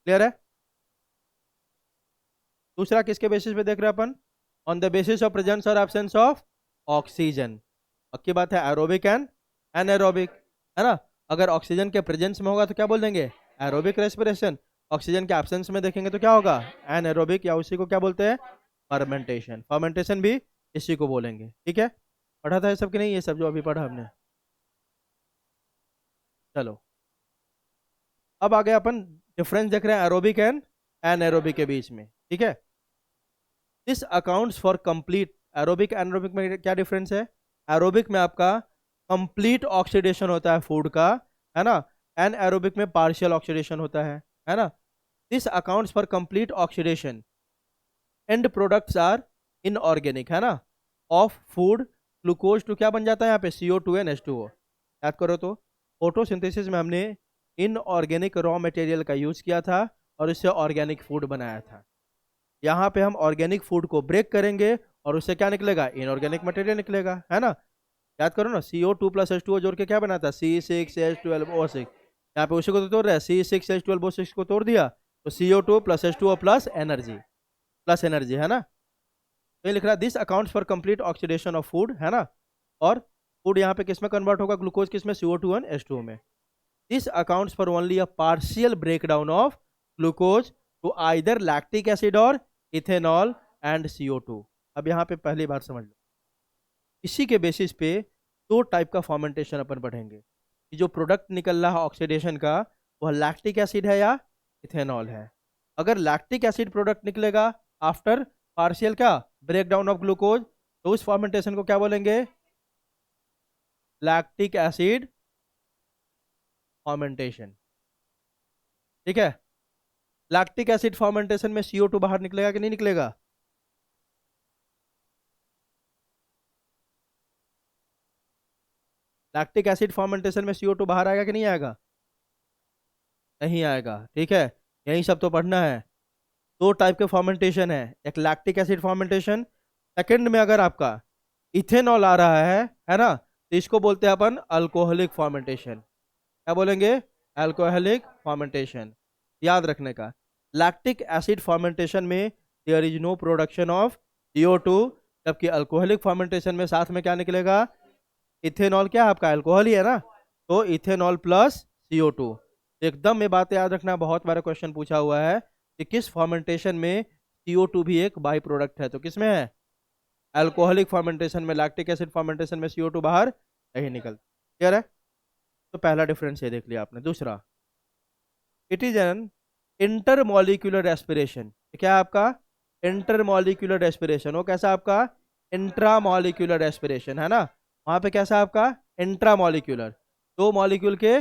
Clear है। दूसरा किसके बेसिस पे देख रहे हैं अपन, on the basis of presence और एब्सेंस ऑफ ऑक्सीजन। पक्की बात है, एरोबिक एंड एनारोबिक, है ना। अगर ऑक्सीजन के प्रेजेंस में होगा तो क्या बोल देंगे, एरोबिक रेस्पिरेशन। ऑक्सीजन के एब्सेंस में देखेंगे तो क्या होगा, एनारोबिक, या उसी को क्या बोलते हैं, फर्मेंटेशन। फर्मेंटेशन भी इसी को बोलेंगे, ठीक है। पढ़ा था ये सब कि नहीं, ये सब जो अभी पढ़ा हमने? चलो, अब आगे अपन डिफरेंस देख रहे हैं एरोबिक एंड एनएरोबिक के बीच में, ठीक है। This accounts for complete aerobic anaerobic में क्या डिफरेंस है? एरोबिक में आपका कंप्लीट ऑक्सीडेशन होता है फूड का, है ना। एन एरोबिक में पार्शियल ऑक्सीडेशन होता है ना। This accounts for complete oxidation end products are inorganic, है ना, ऑफ फूड। ग्लूकोज टू क्या बन जाता है यहाँ पे? CO2 and H2O। याद करो तो फोटोसिंथेसिस में हमने इनऑर्गेनिक रॉ मटेरियल का यूज किया था और इससे ऑर्गेनिक फूड बनाया था। यहाँ पे हम ऑर्गेनिक फूड को ब्रेक करेंगे और उससे क्या निकलेगा? इनऑर्गेनिक मटेरियल निकलेगा, है ना। याद करो ना, CO2 प्लस H2O जोड़ के क्या बनाता है? C6H12O6। यहाँ पे उसी को तो तोड़ रहा है, C6H12O6 को तोड़ दिया तो CO2 plus H2O plus energy, है ना। तो ये लिख रहा है this accounts for complete oxidation of food, है ना। और फूड यहाँ पे किस में कन्वर्ट होगा? ग्लूकोज किस में? CO2 एंड H2O में। This accounts for only a partial breakdown of glucose to either lactic acid और इथेनॉल एंड CO2। अब यहाँ पे पहली बार समझ लो, इसी के बेसिस पे दो टाइप का फॉर्मेंटेशन अपन पढ़ेंगे कि जो प्रोडक्ट निकल रहा है ऑक्सीडेशन का वह लैक्टिक एसिड है या इथेनॉल है। अगर लैक्टिक एसिड प्रोडक्ट निकलेगा आफ्टर पार्शियल क्या? ब्रेकडाउन ऑफ ग्लूकोज, तो उस फॉर्मेंटेशन को क्या बोलेंगे? लैक्टिक एसिड फॉर्मेंटेशन, ठीक है। लैक्टिक एसिड फॉर्मेंटेशन में CO2 बाहर निकलेगा कि नहीं निकलेगा? लैक्टिक एसिड फॉर्मेंटेशन में CO2 बाहर आएगा कि नहीं आएगा? नहीं आएगा, ठीक है। यही सब तो पढ़ना है। दो टाइप के फॉर्मेंटेशन है, एक लैक्टिक एसिड फॉर्मेंटेशन, सेकंड में अगर आपका इथेनॉल आ रहा है ना, तो इसको बोलते हैं अपन अल्कोहलिक फॉर्मेंटेशन। क्या बोलेंगे? Alcoholic fermentation. याद रखने का, लैक्टिक एसिड फॉर्मेंटेशन में there is no production of CO2, जबकि अल्कोहलिक फॉर्मेंटेशन में साथ में क्या निकलेगा? इथेनॉल। क्या है आपका? अल्कोहल ही है ना, तो इथेनॉल प्लस CO2। एकदम ये बात याद रखना, बहुत बार क्वेश्चन पूछा हुआ है कि किस फॉर्मेंटेशन में CO2 भी एक बाई प्रोडक्ट है, तो किस में है? अल्कोहलिक फॉर्मेंटेशन में। लैक्टिक एसिड फॉर्मेंटेशन में CO2 बाहर नहीं निकलता। क्लियर है? तो पहला डिफरेंस ये देख लिया आपने। दूसरा, it is an intermolecular respiration. क्या है आपका? Intermolecular respiration. वो कैसा आपका? इंट्रामॉलिक्यूलर रेस्पिरेशन, है ना। वहां पे कैसा आपका? इंट्रामॉलिक्यूलर, दो मॉलिक्यूल के,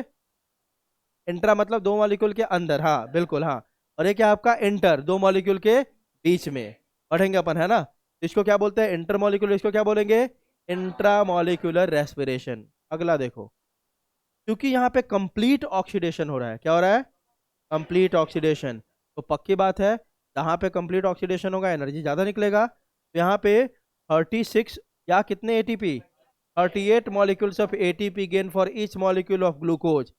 इंट्रा मतलब दो मॉलिक्यूल के अंदर, हाँ बिल्कुल हाँ। और ये क्या आपका? इंटर, दो मॉलिक्यूल के बीच में। पढ़ेंगे अपन, है ना। इसको क्या बोलते हैं? इंटरमॉलिक्यूलर। इसको क्या बोलेंगे? Intramolecular respiration. अगला देखो, क्योंकि यहाँ पे कंप्लीट ऑक्सीडेशन हो रहा है। क्या हो रहा है? Complete oxidation. तो पक्की बात है, जहाँ पे कंप्लीट ऑक्सीडेशन होगा एनर्जी ज़्यादा निकलेगा। तो यहाँ पे 36 या कितने ATP? 38 molecules of ATP gain for each molecule of glucose.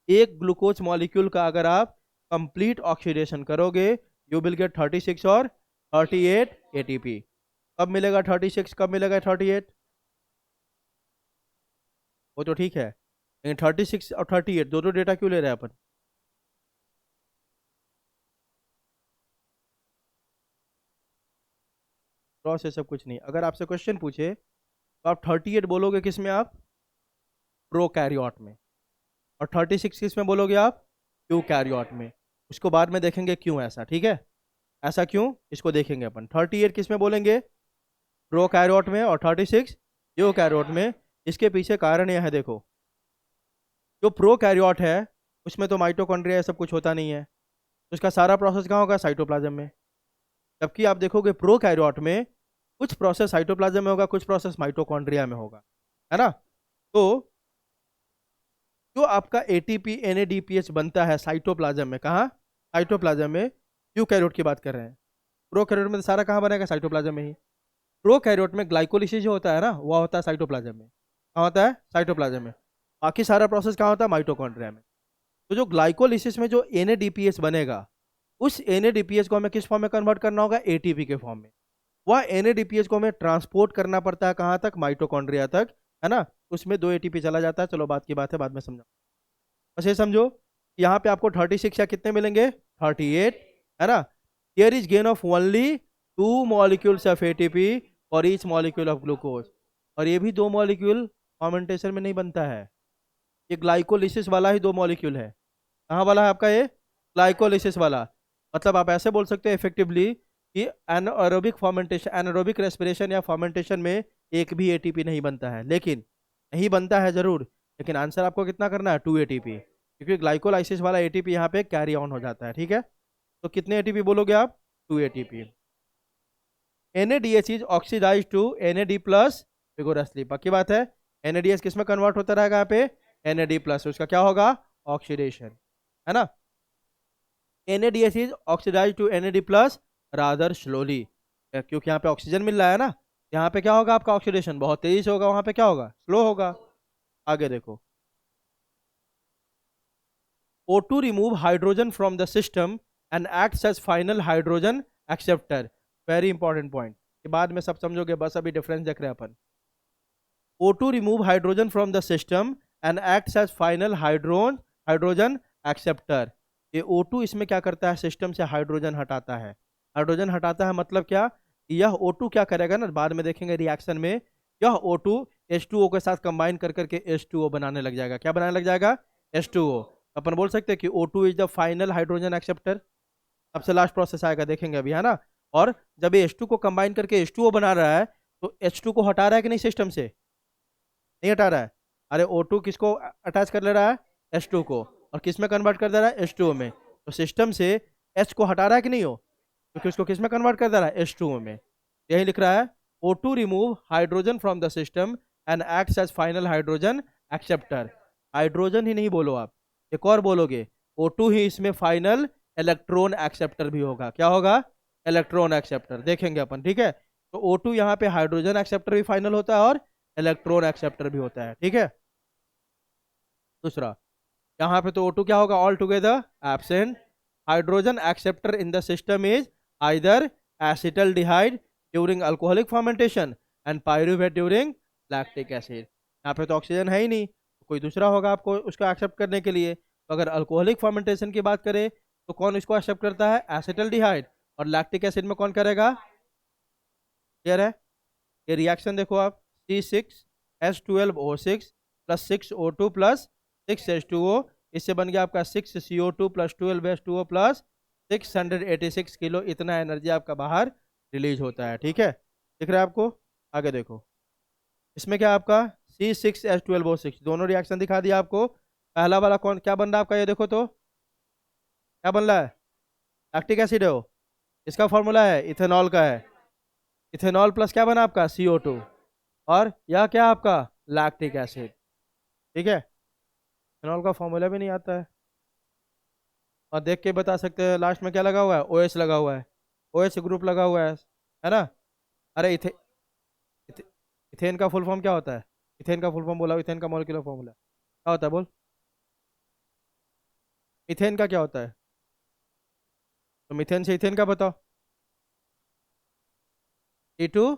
एक ग्लूकोज मॉलिक्यूल का अगर आप कंप्लीट ऑक्सीडेशन करोगे, यू विल गेट 36 और 38 ATP। कब मिलेगा 36, कब मिलेगा 38? वो तो ठीक है, लेकिन 36 और 38 दो डेटा क्यों ले रहे हैं अपन? प्रोसेस सब कुछ नहीं। अगर आपसे क्वेश्चन पूछे तो आप 38 बोलोगे किस में? आप प्रोकैरियोट में। और 36 किस में बोलोगे? आप यूकैरियोट में। उसको बाद में देखेंगे क्यों ऐसा, ठीक है। ऐसा क्यों, इसको देखेंगे अपन। 38 किस में बोलेंगे? प्रोकैरियोट में। और 36 यूकैरियोट में। इसके पीछे कारण यह है, देखो, जो प्रोकैरियोट है उसमें तो माइटोकॉन्ड्रिया सब कुछ होता नहीं है, तो उसका सारा प्रोसेस कहाँ होगा? साइटोप्लाज्म में। जबकि आप देखोगे प्रोकैरियोट में कुछ प्रोसेस साइटोप्लाज्म में होगा, कुछ प्रोसेस माइटोकॉन्ड्रिया में होगा, है ना। तो जो आपका ATP NADPH बनता है साइटोप्लाज्म में, कहाँ? साइटोप्लाज्म में। यूकैरियोट की बात कर रहे हैं। प्रोकैरियोट में तो सारा कहाँ बनेगा? साइटोप्लाज्म में ही। प्रोकैरियोट में ग्लाइकोलिसिस जो होता है ना, वह होता है साइटोप्लाज्म में। कहाँ होता है? साइटोप्लाज्म में। बाकी सारा प्रोसेस कहाँ होता है? माइटोकॉन्ड्रिया में। तो जो ग्लाइकोलिसिस में जो NADPH बनेगा, उस NADPH को हमें किस फॉर्म में कन्वर्ट करना होगा? ATP के फॉर्म में। वह NADPH को हमें ट्रांसपोर्ट करना पड़ता है कहाँ तक? माइटोकॉन्ड्रिया तक, है ना। उसमें 2 ATP चला जाता है। चलो बात की बात है, बाद में समझा। बस ये समझो, यहाँ पे आपको 36 या कितने मिलेंगे? 38, है ना। Here is gain of only 2 molecules of ATP for each molecule of glucose. और ये भी 2 मॉलिक्यूल फर्मेंटेशन में नहीं बनता है, ये ग्लाइकोलिसिस वाला ही 2 मॉलिक्यूल है। कहाँ वाला है आपका ये? ग्लाइकोलिसिस वाला। मतलब आप ऐसे बोल सकते हो इफेक्टिवली कि एनारोबिक फर्मेंटेशन, एनारोबिक रेस्पिरेशन या फर्मेंटेशन में एक भी एटीपी नहीं बनता है, लेकिन नहीं बनता है जरूर, लेकिन आंसर आपको कितना करना है? 2 एटीपी, क्योंकि ग्लाइकोलाइसिस वाला एटीपी यहाँ पे कैरी ऑन हो जाता है। ठीक है, तो कितने एटीपी बोलोगे आप? 2 ATP. NADH is oxidise to NAD plus vigorously. पक्की बात है, NADH किस में कन्वर्ट होता रहेगा? यहाँ पे NAD प्लस, उसका क्या होगा? ऑक्सीडेशन, है ना। NADH is oxidise to NAD plus rather slowly, क्योंकि यहाँ पे ऑक्सीजन मिल रहा है ना, यहाँ पे क्या होगा आपका? ऑक्सीडेशन बहुत तेजी से होगा, वहां पे क्या होगा? स्लो होगा। आगे देखो, O2 remove hydrogen from the system and acts as final hydrogen acceptor. Very important point, के बाद में सब समझोगे, बस अभी डिफरेंस देख रहे हैं अपन। O2 remove hydrogen from the system and acts as final hydrogen acceptor. ये O2 इसमें क्या करता है? सिस्टम से हाइड्रोजन हटाता है। हाइड्रोजन हटाता है मतलब क्या? यह O2 क्या करेगा ना, बाद में देखेंगे रिएक्शन में, यह O2 H2O के साथ कंबाइन कर करके H2O बनाने लग जाएगा। क्या बनाने लग जाएगा? H2O। अपन बोल सकते हैं कि O2 is the final hydrogen acceptor. सबसे लास्ट प्रोसेस आएगा, देखेंगे अभी, है ना। और जब ये H2 को कंबाइन करके H2O बना रहा है, तो H2 को हटा रहा है कि नहीं सिस्टम से? नहीं हटा रहा है। अरे O2 किसको अटैच कर ले रहा है? H2 को, और किस में कन्वर्ट कर दे रहा है? H2O में। तो सिस्टम से H को हटा रहा है कि नहीं हो, क्योंकि उसको किस में कन्वर्ट कर दे रहा है? H2O में। यही लिख रहा है, O2 remove hydrogen from the system and acts as final hydrogen acceptor. Hydrogen ही नहीं बोलो आप, एक और बोलोगे, O2 ही इसमें फाइनल इलेक्ट्रॉन एक्सेप्टर भी होगा। क्या होगा? इलेक्ट्रॉन एक्सेप्टर, देखेंगे अपन। ठीक है, तो O2 यहाँ पे हाइड्रोजन एक्सेप्टर भी फाइनल होता है और इलेक्ट्रॉन एक्सेप्टर भी होता है। ठीक है, दूसरा यहाँ पे तो O2 क्या होगा? All together absent. Hydrogen acceptor in the system is either acetaldehyde during alcoholic fermentation and pyruvate during lactic acid. यहाँ पे तो ऑक्सीजन है ही नहीं, तो कोई दूसरा होगा आपको उसको एक्सेप्ट करने के लिए। तो अगर अल्कोहलिक फर्मेंटेशन की बात करें तो कौन इसको एक्सेप्ट करता है? एसिटल्डिहाइड। और लैक्टिक एसिड में कौन करेगा? क्लियर है? ये रिएक्शन देखो आप, C6H12O6 plus 6O2 plus 6H2O, इससे बन गया आपका 6CO2 plus 12H2O plus 686 kilo. इतना एनर्जी आपका बाहर रिलीज होता है। ठीक है, दिख रहा है आपको? आगे देखो, इसमें क्या आपका C6H12O6, दोनों रिएक्शन दिखा दिया आपको। पहला वाला कौन क्या बन रहा है आपका? ये देखो तो क्या बन रहा है? लैक्टिक एसिड है वो, इसका फॉर्मूला है इथेनॉल का है। इथेनॉल प्लस क्या बना आपका? CO2, और यह क्या आपका? Lactic acid. ठीक है, इथेनॉल का फॉर्मूला भी नहीं आता है, और देख के बता सकते हैं लास्ट में क्या लगा हुआ है? OH लगा हुआ है, OH ग्रुप लगा हुआ है ना। अरे इथे, इथेन का फुल फॉर्म क्या होता है? इथेन का फुल फॉर्म बोला, इथेन का मॉलिक्यूलर फॉर्मूला क्या होता है? बोल, इथेन का क्या होता है? तो मिथेन से इथेन का बताओ। T2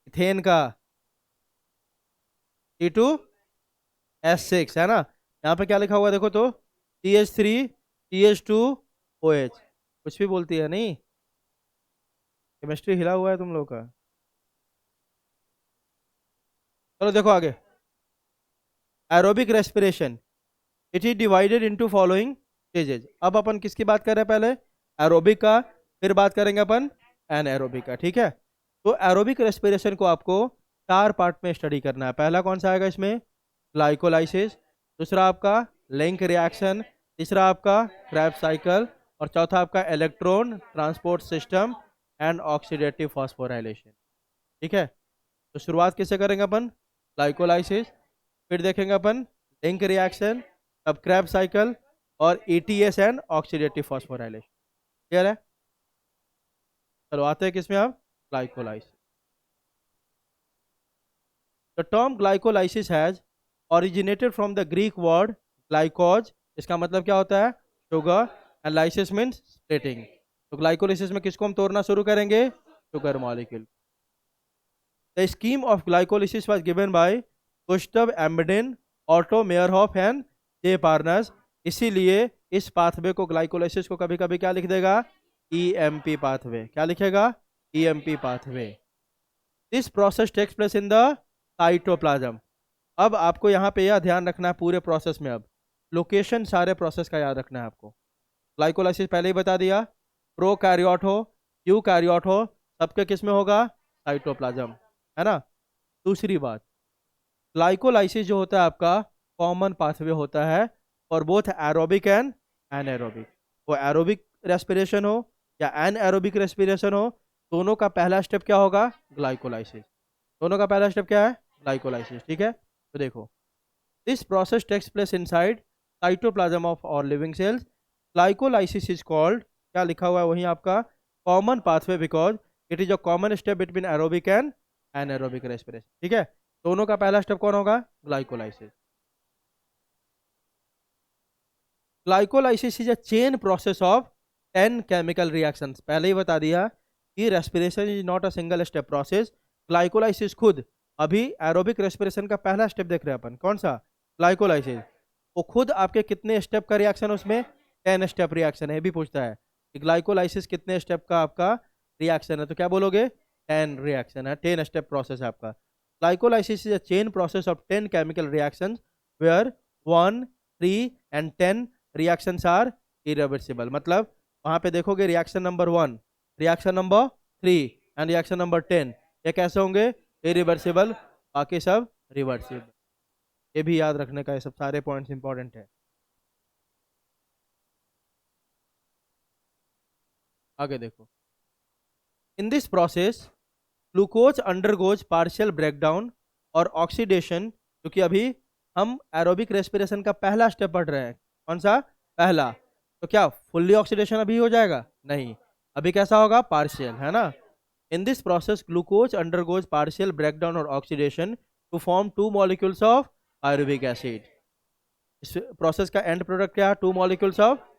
इथेन का, T2S6, है ना। यहाँ पे क्या लिखा हुआ है देखो तो, CH3CH2OH। कुछ भी बोलती है नहीं, केमिस्ट्री हिला हुआ है तुम लोग का। चलो देखो आगे, aerobic respiration, it is divided into following stages. अब अपन किसकी बात कर रहे हैं? पहले एरोबिक का, फिर बात करेंगे अपन एनएरोबिक का। ठीक है, तो एरोबिक रेस्पिरेशन को आपको 4 पार्ट में स्टडी करना है। पहला कौन सा आएगा इसमें? ग्लाइकोलाइसिस। दूसरा आपका लिंक रिएक्शन। तीसरा आपका क्रेब्स साइकिल। और चौथा आपका electron transport system and oxidative phosphorylation. ठीक है, तो शुरुआत किससे करेंगे अपन? ग्लाइकोलाइसिस, फिर देखेंगे अपन लिंक रिएक्शन, अब क्रेब्स साइकिल, और ETS and oxidative phosphorylation. Clear है? चलो आते हैं किसमें अब? Glycolysis. The term glycolysis has originated from the Greek word glycos, इसका मतलब क्या होता है? Sugar, and lysis means splitting. तो ग्लाइकोलाइसिस में किसको हम तोड़ना शुरू करेंगे? Sugar molecule. The scheme of glycolysis was given by Gustav Embden, Otto Meyerhof and J Parnas. इसीलिए इस पाथवे को, ग्लाइकोलाइसिस को कभी कभी क्या लिख देगा? EMP पाथवे, क्या लिखेगा? EMP pathway. This process takes place in the cytoplasm. अब आपको यहाँ पे यह ध्यान रखना है पूरे प्रोसेस में, अब लोकेशन सारे प्रोसेस का याद रखना है आपको। ग्लाइकोलाइसिस पहले ही बता दिया, प्रोकैरियोट हो यूकैरियोट हो सबके किस में होगा? साइटोप्लाज्म, है ना। दूसरी बात, ग्लाइकोलाइसिस जो होता है आपका कॉमन पाथवे होता है for both aerobic and anaerobic. वो एरोबिक रेस्पिरेशन हो या एनएरोबिक रेस्पिरेशन हो, दोनों का पहला स्टेप क्या होगा? ग्लाइकोलाइसिस। दोनों का पहला स्टेप क्या है? ग्लाइकोलाइसिस, ठीक है। तो देखो, this process takes place inside cytoplasm of all living cells. Glycolysis is called, क्या लिखा हुआ है वहीं आपका, common pathway because it is a common step between aerobic and anaerobic respiration, ठीक है। दोनों का पहला स्टेप कौन होगा? Glycolysis. Glycolysis is a chain process of 10 chemical reactions. पहले ही बता दिया कि respiration is not a single step process. Glycolysis खुद, अभी एरोबिक रेस्पिरेशन का पहला स्टेप देख रहे हैं अपन, कौन सा? ग्लाइकोलाइसिस। वो खुद आपके कितने स्टेप का रिएक्शन है उसमें? 10 स्टेप रिएक्शन है। भी पूछता है कि ग्लाइकोलाइसिस कितने स्टेप का आपका रिएक्शन है, तो क्या बोलोगे? 10 रिएक्शन है, 10 स्टेप प्रोसेस है आपका। Glycolysis is a chain process of 10 chemical reactions where 1, 3 and 10 reactions are irreversible. मतलब वहां पे देखोगे reaction number 1, reaction number 3 and reaction number 10, ये कैसे होंगे? इरिवर्सिबल, बाकी सब रिवर्सिबल। ये भी याद रखने का, ये सब सारे पॉइंट्स इंपॉर्टेंट है। आगे देखो, इन this process glucose undergoes partial breakdown और ऑक्सीडेशन, क्योंकि अभी हम एरोबिक रेस्पिरेशन का पहला स्टेप पढ़ रहे हैं। कौन सा? पहला। तो क्या फुल्ली ऑक्सीडेशन अभी हो जाएगा? नहीं, अभी कैसा होगा? पार्शियल, है ना। In this process glucose undergoes partial breakdown और oxidation to form 2 molecules of pyruvic acid. इस प्रोसेस का एंड प्रोडक्ट क्या है? 2 मॉलिक्यूल्स ऑफ,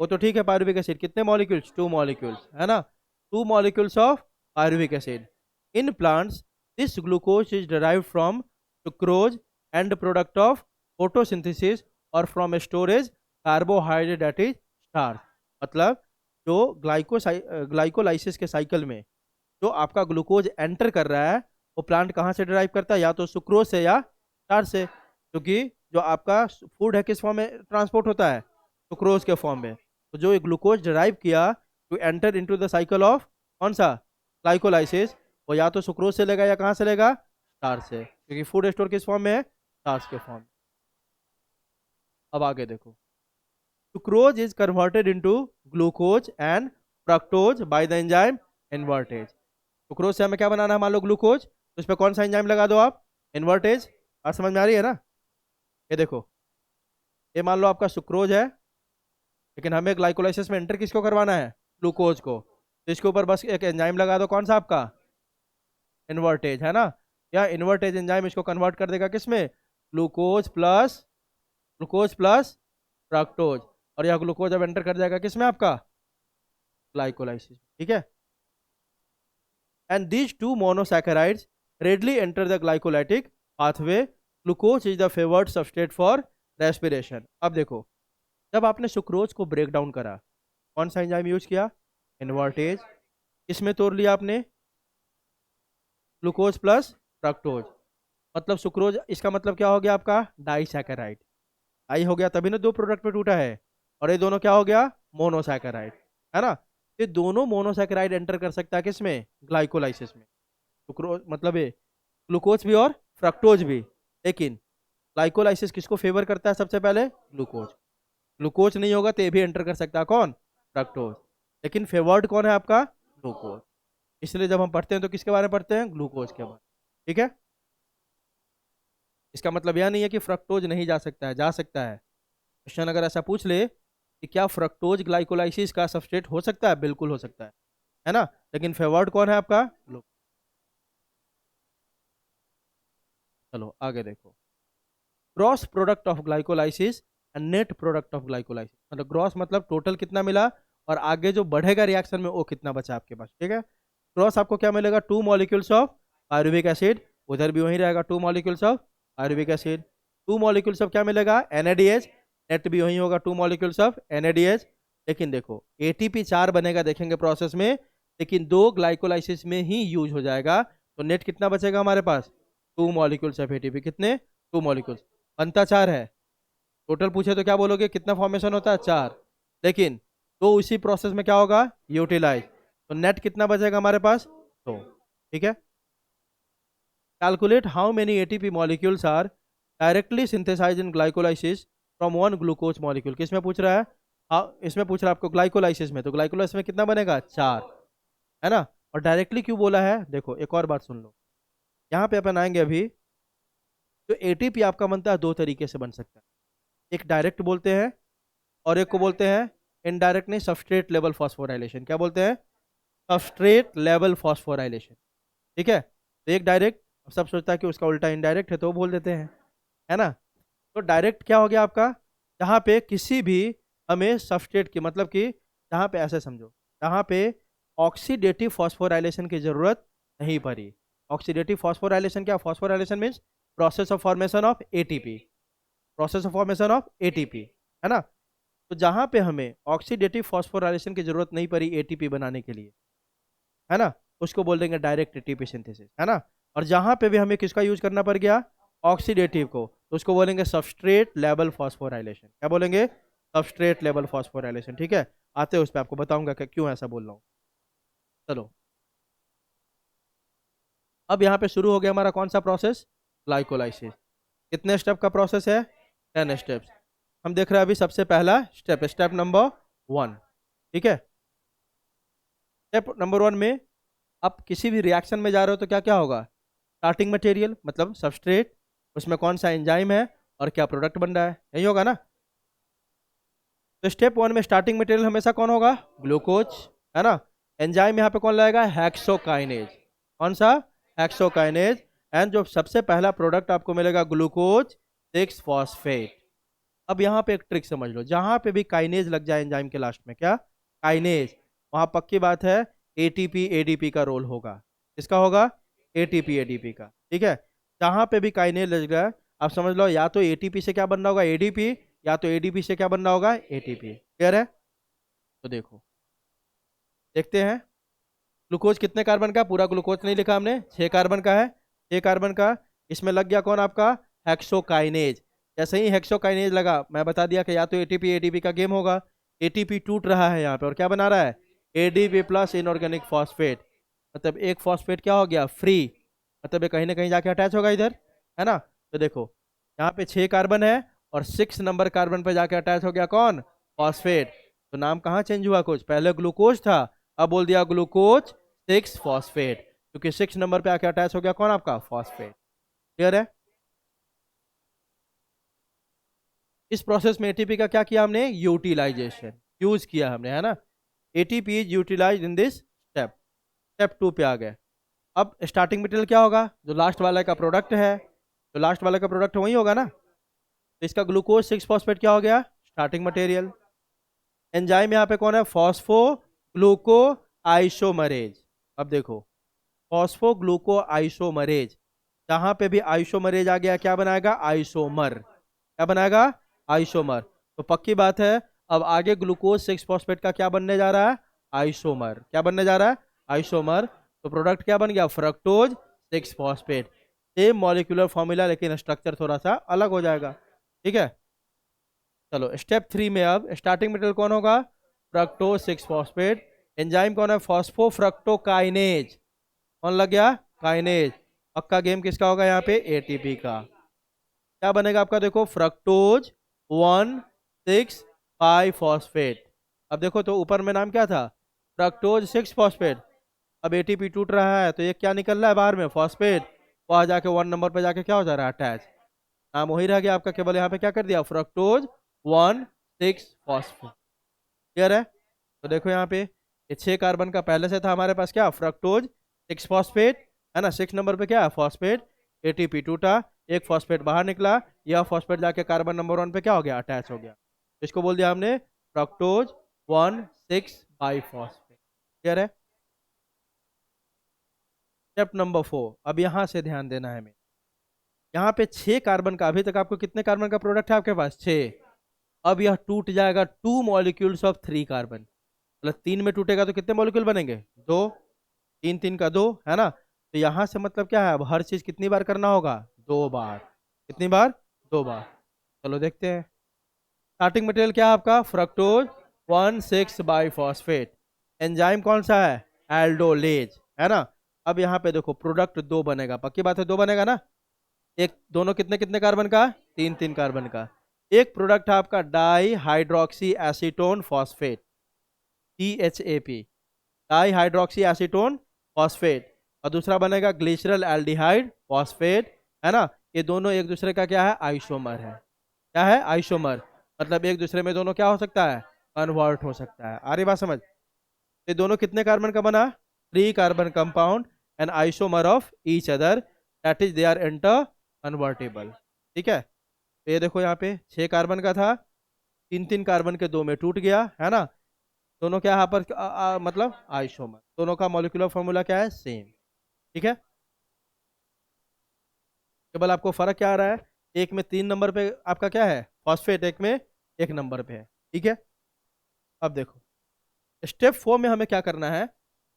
वो तो ठीक है, पायरुविक एसिड कितने मॉलिक्यूल्स? 2 मॉलिक्यूल्स, है ना। 2 molecules of pyruvic acid. In plants this glucose is derived from sucrose end product of photosynthesis और from storage carbohydrate that is starch. मतलब जो ग्लाइकोलाइसिस के साइकिल में जो आपका ग्लूकोज एंटर कर रहा है, वो प्लांट कहाँ से डिराइव करता है? या तो सुक्रोज से या स्टार्च से, क्योंकि जो आपका फूड है किस फॉर्म में ट्रांसपोर्ट होता है? सुक्रोज के फॉर्म में। तो जो ग्लूकोज डिराइव किया to enter into the cycle of कौन सा? ग्लाइकोलाइसिस, वो या तो सुक्रोज से लेगा या कहाँ से लेगा? स्टार्च से, क्योंकि फूड स्टोर किस फॉर्म में है? स्टार्च के फॉर्म। अब आगे देखो, sucrose is converted into glucose and fructose by the enzyme invertase. Sucrose से हमें क्या बनाना है? मान लो ग्लूकोज, तो इस पर कौन सा एंजाइम लगा दो आप? इन्वर्टेज। बात समझ में आ रही है ना? ये देखो, ये मान लो आपका सुक्रोज है, लेकिन हमें ग्लाइकोलाइसिस में एंटर किसको करवाना है? ग्लूकोज को। तो इसके ऊपर बस एक एंजाइम लगा दो, कौन सा आपका? इन्वर्टेज, है ना। या इन्वर्टेज एंजाइम इसको कन्वर्ट कर देगा किस में? Glucose plus fructose. और यह ग्लूकोज अब एंटर कर जाएगा किस में आपका? ग्लाइकोलाइसिस, ठीक है। And these two monosaccharides readily enter the glycolytic pathway. Glucose is the favored substrate for respiration. अब देखो, जब आपने सुक्रोज को ब्रेक डाउन करा, कौन सा एंजाइम यूज किया? इन्वर्टेज। इसमें तोड़ लिया आपने ग्लूकोज प्लस फ्रक्टोज, मतलब सुक्रोज, इसका मतलब क्या हो गया आपका? डाइसैकेराइड। आई हो गया, तभी ना दो प्रोडक्ट पे टूटा है। और ये दोनों क्या हो गया? मोनोसैकेराइड, है ना। ये दोनों मोनोसैकेराइड एंटर कर सकता है किसमें? ग्लाइकोलाइसिस में। सुक्रोज मतलब ये ग्लूकोज भी और फ्रक्टोज भी, लेकिन ग्लाइकोलाइसिस किसको फेवर करता है सबसे पहले? ग्लूकोज। ग्लूकोज नहीं होगा तो ये भी एंटर कर सकता है, कौन? फ्रक्टोज। लेकिन फेवर्ड कौन है आपका? ग्लूकोज। इसलिए जब हम पढ़ते हैं तो किसके बारे में पढ़ते हैं? ग्लूकोज के बारे में, ठीक है। इसका मतलब यह नहीं है कि फ्रक्टोज नहीं जा सकता है, जा सकता है। क्वेश्चन अगर ऐसा पूछ ले कि क्या फ्रक्टोज ग्लाइकोलाइसिस का सबस्ट्रेट हो सकता है, बिल्कुल हो सकता है ना। लेकिन फेवर्ड कौन है आपका? ग्लूकोज। चलो आगे देखो, gross product of glycolysis and net product of glycolysis. मतलब ग्रॉस मतलब टोटल कितना मिला, और आगे जो बढ़ेगा रिएक्शन में वो कितना बचा आपके पास, ठीक है। ग्रॉस आपको क्या मिलेगा? 2 मॉलिक्यूल्स ऑफ पायरुविक एसिड, उधर भी वही रहेगा 2 molecules of pyruvic acid. 2 molecules of क्या मिलेगा? NADH। नेट भी वही होगा 2 मॉलिक्यूल्स ऑफ NADH। लेकिन देखो एटीपी 4 बनेगा देखेंगे प्रोसेस में, लेकिन 2 ग्लाइकोलाइसिस में ही यूज हो जाएगा। तो नेट कितना बचेगा हमारे पास? 2 मॉलिक्यूल्स ऑफ एटीपी। कितने? 2 मॉलिक्यूल्स। बनता 4 है। टोटल पूछे तो क्या बोलोगे, कितना फॉर्मेशन होता है? 4। लेकिन तो उसी प्रोसेस में क्या होगा? यूटिलाइज। तो नेट कितना बचेगा हमारे पास? 2। ठीक है। Calculate how many ATP molecules are directly synthesise in glycolysis from one glucose molecule. किसमें पूछ रहा है? हाँ, इसमें पूछ रहा है आपको ग्लाइकोलाइसिस में। तो ग्लाइकोलाइसिस में कितना बनेगा? 4, है ना। और डायरेक्टली क्यों बोला है? देखो एक और बात सुन लो, यहाँ पे अपन आएंगे अभी। तो एटीपी आपका बनता है 2 तरीके से बन सकता है। एक डायरेक्ट बोलते हैं और एक को बोलते हैं इनडायरेक्ट, नहीं, सबस्ट्रेट लेवल फॉस्फोराइलेशन। क्या बोलते हैं? Substrate level phosphorylation. ठीक है। तो एक डायरेक्ट, सब सोचता है कि उसका उल्टा इनडायरेक्ट है तो वो बोल देते हैं, है ना। तो डायरेक्ट क्या हो गया आपका? जहाँ पे किसी भी हमें सबस्ट्रेट की, मतलब कि जहाँ पे ऐसे समझो, जहाँ पे ऑक्सीडेटिव फॉस्फोराइलेशन की जरूरत नहीं पड़ी। ऑक्सीडेटिव फॉस्फोराइलेशन क्या? Phosphorylation means process of formation of ATP, process of formation of ATP, है ना। तो जहाँ पे हमें ऑक्सीडेटिव फॉस्फोराइलेशन की जरूरत नहीं पड़ी एटीपी बनाने के लिए, है ना, उसको बोल देंगे डायरेक्ट एटीपी सिंथेसिस, है ना। और जहाँ पे भी हमें किसका यूज करना पड़ गया? ऑक्सीडेटिव को, तो उसको बोलेंगे सबस्ट्रेट लेवल फॉस्फोराइलेशन। क्या बोलेंगे? Substrate level phosphorylation. ठीक है। आते हैं उस पर, आपको बताऊंगा कि क्यों ऐसा बोल रहा हूँ। चलो, अब यहाँ पे शुरू हो गया हमारा कौन सा प्रोसेस? ग्लाइकोलाइसिस। कितने स्टेप का प्रोसेस है? 10 स्टेप्स। हम देख रहे हैं अभी सबसे पहला स्टेप, स्टेप नंबर 1। ठीक है। स्टेप नंबर 1 में आप किसी भी रिएक्शन में जा रहे हो तो क्या क्या होगा? स्टार्टिंग मटेरियल मतलब सबस्ट्रेट, उसमें कौन सा एंजाइम है और क्या प्रोडक्ट बन रहा है, यही होगा ना। तो स्टेप 1 में स्टार्टिंग मटेरियल हमेशा कौन होगा? ग्लूकोज, है ना। एंजाइम यहाँ पे कौन लाएगा? हेक्सोकाइनेज। कौन सा? हेक्सोकाइनेज। एंड जो सबसे पहला प्रोडक्ट आपको मिलेगा ग्लूकोज 6 फॉस्फेट। अब यहाँ पे एक ट्रिक समझ लो, जहां पे भी काइनेज लग जाए एंजाइम के लास्ट में, क्या? काइनेज, वहां पक्की बात है एटीपी एडीपी का रोल होगा। किसका होगा? एटीपी एडीपी का। ठीक है। जहां पे भी काइनेज लग जाए, आप समझ लो या तो एटीपी से क्या बनना होगा? एडीपी, या तो एडीपी से क्या बनना होगा? एटीपी। क्लियर है? तो देखो, देखते हैं। ग्लूकोज कितने कार्बन का? पूरा ग्लूकोज नहीं लिखा हमने, 6 कार्बन का है। 6 कार्बन का। इसमें लग गया कौन आपका? हेक्सोकाइनेज। जैसे ही हेक्सोकाइनेज लगा, मैं बता दिया कि या तो एटीपी एडीपी का गेम होगा। एटीपी टूट रहा है यहाँ पे और क्या बना रहा है? ADP plus inorganic phosphate. मतलब एक फॉस्फेट क्या हो गया? फ्री। मतलब ये कहीं ना कहीं जाके अटैच होगा इधर, है ना। तो देखो, यहाँ पे 6 कार्बन है और 6 नंबर कार्बन पे जाके अटैच हो गया कौन? फॉस्फेट। तो नाम कहाँ चेंज हुआ? कुछ पहले ग्लूकोज था, अब बोल दिया ग्लूकोज 6 फॉस्फेट, क्योंकि 6 नंबर पे आके अटैच हो गया कौन आपका? फॉस्फेट। क्लियर है? इस प्रोसेस में एटीपी का क्या किया हमने? यूटिलाइजेशन, यूज किया हमने, है ना। ATP is utilise in this step. Step 2 पे आ गए। अब स्टार्टिंग मटेरियल क्या होगा? जो लास्ट वाले का प्रोडक्ट है, जो लास्ट वाले का प्रोडक्ट वही होगा ना। तो इसका ग्लूकोज 6 फॉस्फेट क्या हो गया? Starting material. एंजाइम यहाँ पे कौन है? Phospho ग्लूको isomerase. अब देखो, फॉस्फो ग्लूको आइसोमरेज, जहां पे भी आइसोमरेज आ गया क्या बनाएगा? आइसोमर। क्या बनाएगा? आइसोमर। तो पक्की बात है, अब आगे ग्लूकोज 6 फॉस्फेट का क्या बनने जा रहा है? आइसोमर। क्या बनने जा रहा है? आइसोमर। तो प्रोडक्ट क्या बन गया? Fructose 6 phosphate. Same molecular formula, लेकिन स्ट्रक्चर थोड़ा सा अलग हो जाएगा। ठीक है। चलो स्टेप 3 में अब स्टार्टिंग मटेरियल कौन होगा? Fructose 6 phosphate. एंजाइम कौन है? फॉस्फोफ्रक्टोकाइनेज। कौन लग गया? काइनेज। पक्का गेम किसका होगा यहाँ पे? एटीपी का। क्या बनेगा आपका? देखो, फ्रक्टोज 1,6,5 फॉस्फेट। अब देखो तो ऊपर में नाम क्या था? Fructose 6 phosphate. अब एटीपी टूट रहा है तो ये क्या निकल रहा है बाहर में? फॉस्फेट। वहां जाके 1 नंबर पे जाके क्या हो जा रहा है? अटैच। नाम वही रह गया आपका, केवल यहाँ पे क्या कर दिया? Fructose 1,6 phosphate. क्लियर है? तो देखो यहाँ पे ये 6 कार्बन का पहले से था हमारे पास क्या? फ्रक्टोज 6 फॉस्फेट, है ना। 6 नंबर पे क्या है? फॉस्फेट। एटीपी टूटा, एक फॉस्फेट बाहर निकला, यह फॉस्फेट जाके कार्बन नंबर 1 पे क्या हो गया? अटैच हो गया। इसको बोल दिया हमने फ्रक्टोज 1,6 फॉस्फेट। क्लियर है? स्टेप नंबर 4, अब यहां से ध्यान देना है हमें। यहाँ पे 6 कार्बन का, अभी तक आपको कितने कार्बन का प्रोडक्ट है आपके पास? 6। अब यह टूट जाएगा 2 मॉलिक्यूल्स ऑफ 3 कार्बन, मतलब 3 में टूटेगा तो कितने मॉलिक्यूल बनेंगे? 2, 3 3 का 2 है ना। तो यहाँ से मतलब क्या है, अब हर चीज कितनी बार करना होगा? 2 बार। कितनी बार? 2 बार। चलो देखते हैं। स्टार्टिंग मटेरियल क्या है आपका? Fructose 1,6 biphosphate. एंजाइम कौन सा है? एल्डोलेज, है ना। अब यहाँ पे देखो प्रोडक्ट 2 बनेगा, पक्की बात है 2 बनेगा ना। एक दोनों कितने कितने कार्बन का? 3 3 कार्बन का। एक प्रोडक्ट है आपका di hydroxy acetone phosphate, DHAP, di hydroxy acetone phosphate. और दूसरा बनेगा ग्लिसरल एल्डिहाइड फॉस्फेट, है ना। ये दोनों एक दूसरे का क्या है? आइसोमर है। क्या है? आइसोमर। मतलब एक दूसरे में दोनों क्या हो सकता है? कन्वर्ट हो सकता है। आ रही बात समझ? ये दोनों कितने कार्बन का बना? 3 carbon compound and isomer of each other, that is they are interconvertible. ठीक है। तो ये देखो यहाँ पे 6 कार्बन का था, 3 3 कार्बन के 2 में टूट गया, है ना। दोनों क्या यहाँ पर मतलब आइसोमर, दोनों का मॉलिक्यूलर फॉर्मूला क्या है? सेम। ठीक है। केवल आपको फर्क क्या आ रहा है? एक में 3 नंबर पे आपका क्या है? फॉस्फेट, एक में 1 नंबर पे है। ठीक है। अब देखो स्टेप 4 में हमें क्या करना है।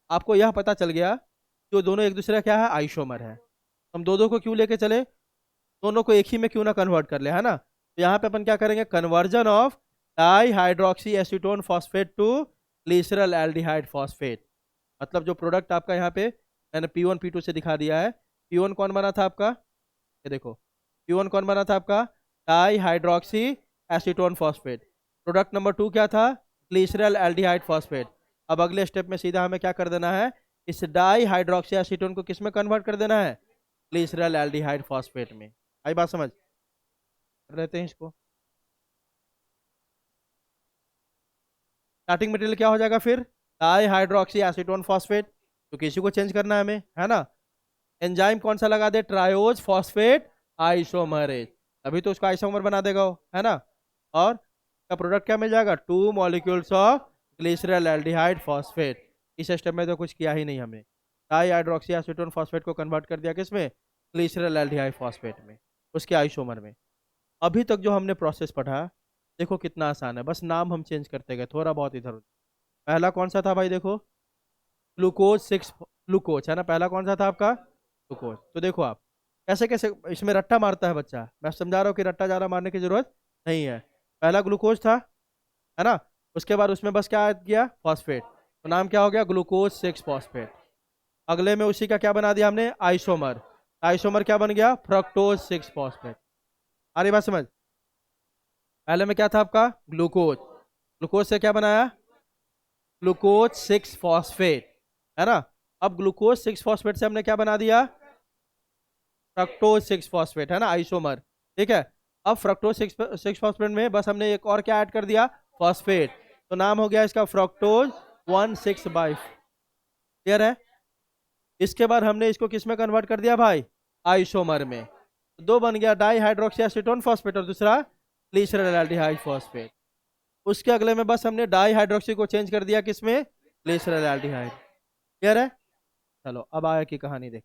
आपको यह पता चल गया कि वो दोनों एक दूसरे का क्या है? आइसोमर है। हम दो दो को क्यों लेके चले? दोनों को एक ही में क्यों ना कन्वर्ट कर ले, है ना। तो यहाँ पे अपन क्या करेंगे? Conversion of dihydroxy acetone phosphate to glyceraldehyde phosphate. मतलब जो प्रोडक्ट आपका यहाँ पे मैंने P1 P2 से दिखा दिया है। P1 कौन बना था आपका? ये देखो P1 कौन बना था आपका? Di hydroxy acetone phosphate. Product number 2 क्या था? Glycerol aldehyde phosphate. अब अगले स्टेप में सीधा हमें क्या कर देना है? इस डाई हाइड्रोक्सी एसीटोन को किस में कन्वर्ट कर देना है? ग्लिसरल एल्डिहाइड फॉस्फेट में। आई बात समझ? कर लेते हैं इसको। स्टार्टिंग मटेरियल क्या हो जाएगा फिर? डाई हाइड्रोक्सी एसीटोन फॉस्फेट, क्योंकि इसी को चेंज करना है हमें, है ना। एंजाइम कौन सा लगा दे? ट्रायोज फॉस्फेट आइसोमरेज, अभी तो उसको आइसोमर बना देगा वो, है ना। और का प्रोडक्ट क्या मिल जाएगा? 2 molecules of glycerol aldehyde phosphate. इस स्टेप में तो कुछ किया ही नहीं हमने। डाई हाइड्रोक्सी एसीटोन फॉस्फेट को कन्वर्ट कर दिया किसमें? ग्लिसरल एल्डिहाइड फॉस्फेट में, उसके आइसोमर में। अभी तक जो हमने प्रोसेस पढ़ा, देखो कितना आसान है, बस नाम हम चेंज करते गए थोड़ा बहुत इधर उधर। पहला कौन सा था भाई? देखो ग्लूकोज 6 ग्लूकोज, है ना। पहला कौन सा था आपका? ग्लूकोज। तो देखो आप कैसे कैसे इसमें रट्टा मारता है बच्चा, मैं समझा रहा हूँ कि रट्टा ज़्यादा मारने की जरूरत नहीं है। पहला ग्लूकोज था, है ना। उसके बाद उसमें बस क्या ऐड किया? फॉस्फेट, तो नाम क्या हो गया? Glucose 6 phosphate. अगले में उसी का क्या बना दिया हमने? आइसोमर। आइसोमर क्या बन गया? Fructose 6 phosphate. आ रही बात समझ? पहले में क्या था आपका? ग्लूकोज। ग्लूकोज से क्या बनाया? ग्लूकोज 6 फॉस्फेट, है ना। अब ग्लूकोज 6 फॉस्फेट से हमने क्या बना दिया? फ्रक्टोज 6 फॉस्फेट, है ना, आइसोमर। ठीक है। अब फ्रक्टोज 6 फॉस्फेट में बस हमने एक और क्या ऐड कर दिया? फॉस्फेट। तो नाम हो गया इसका फ्रक्टोज 1,6 बाई। क्लियर है? इसके बाद हमने इसको किस में कन्वर्ट कर दिया भाई? आइसोमर में। दो बन गया, डाई हाइड्रोक्सी एसीटोन फॉस्फेट और दूसरा ग्लिसरल एल्डिहाइड फॉस्फेट। उसके अगले में बस हमने डाई हाइड्रोक्सी को चेंज कर दिया किसमें? Glycerol aldehyde. क्लियर है? चलो अब आगे की कहानी देख।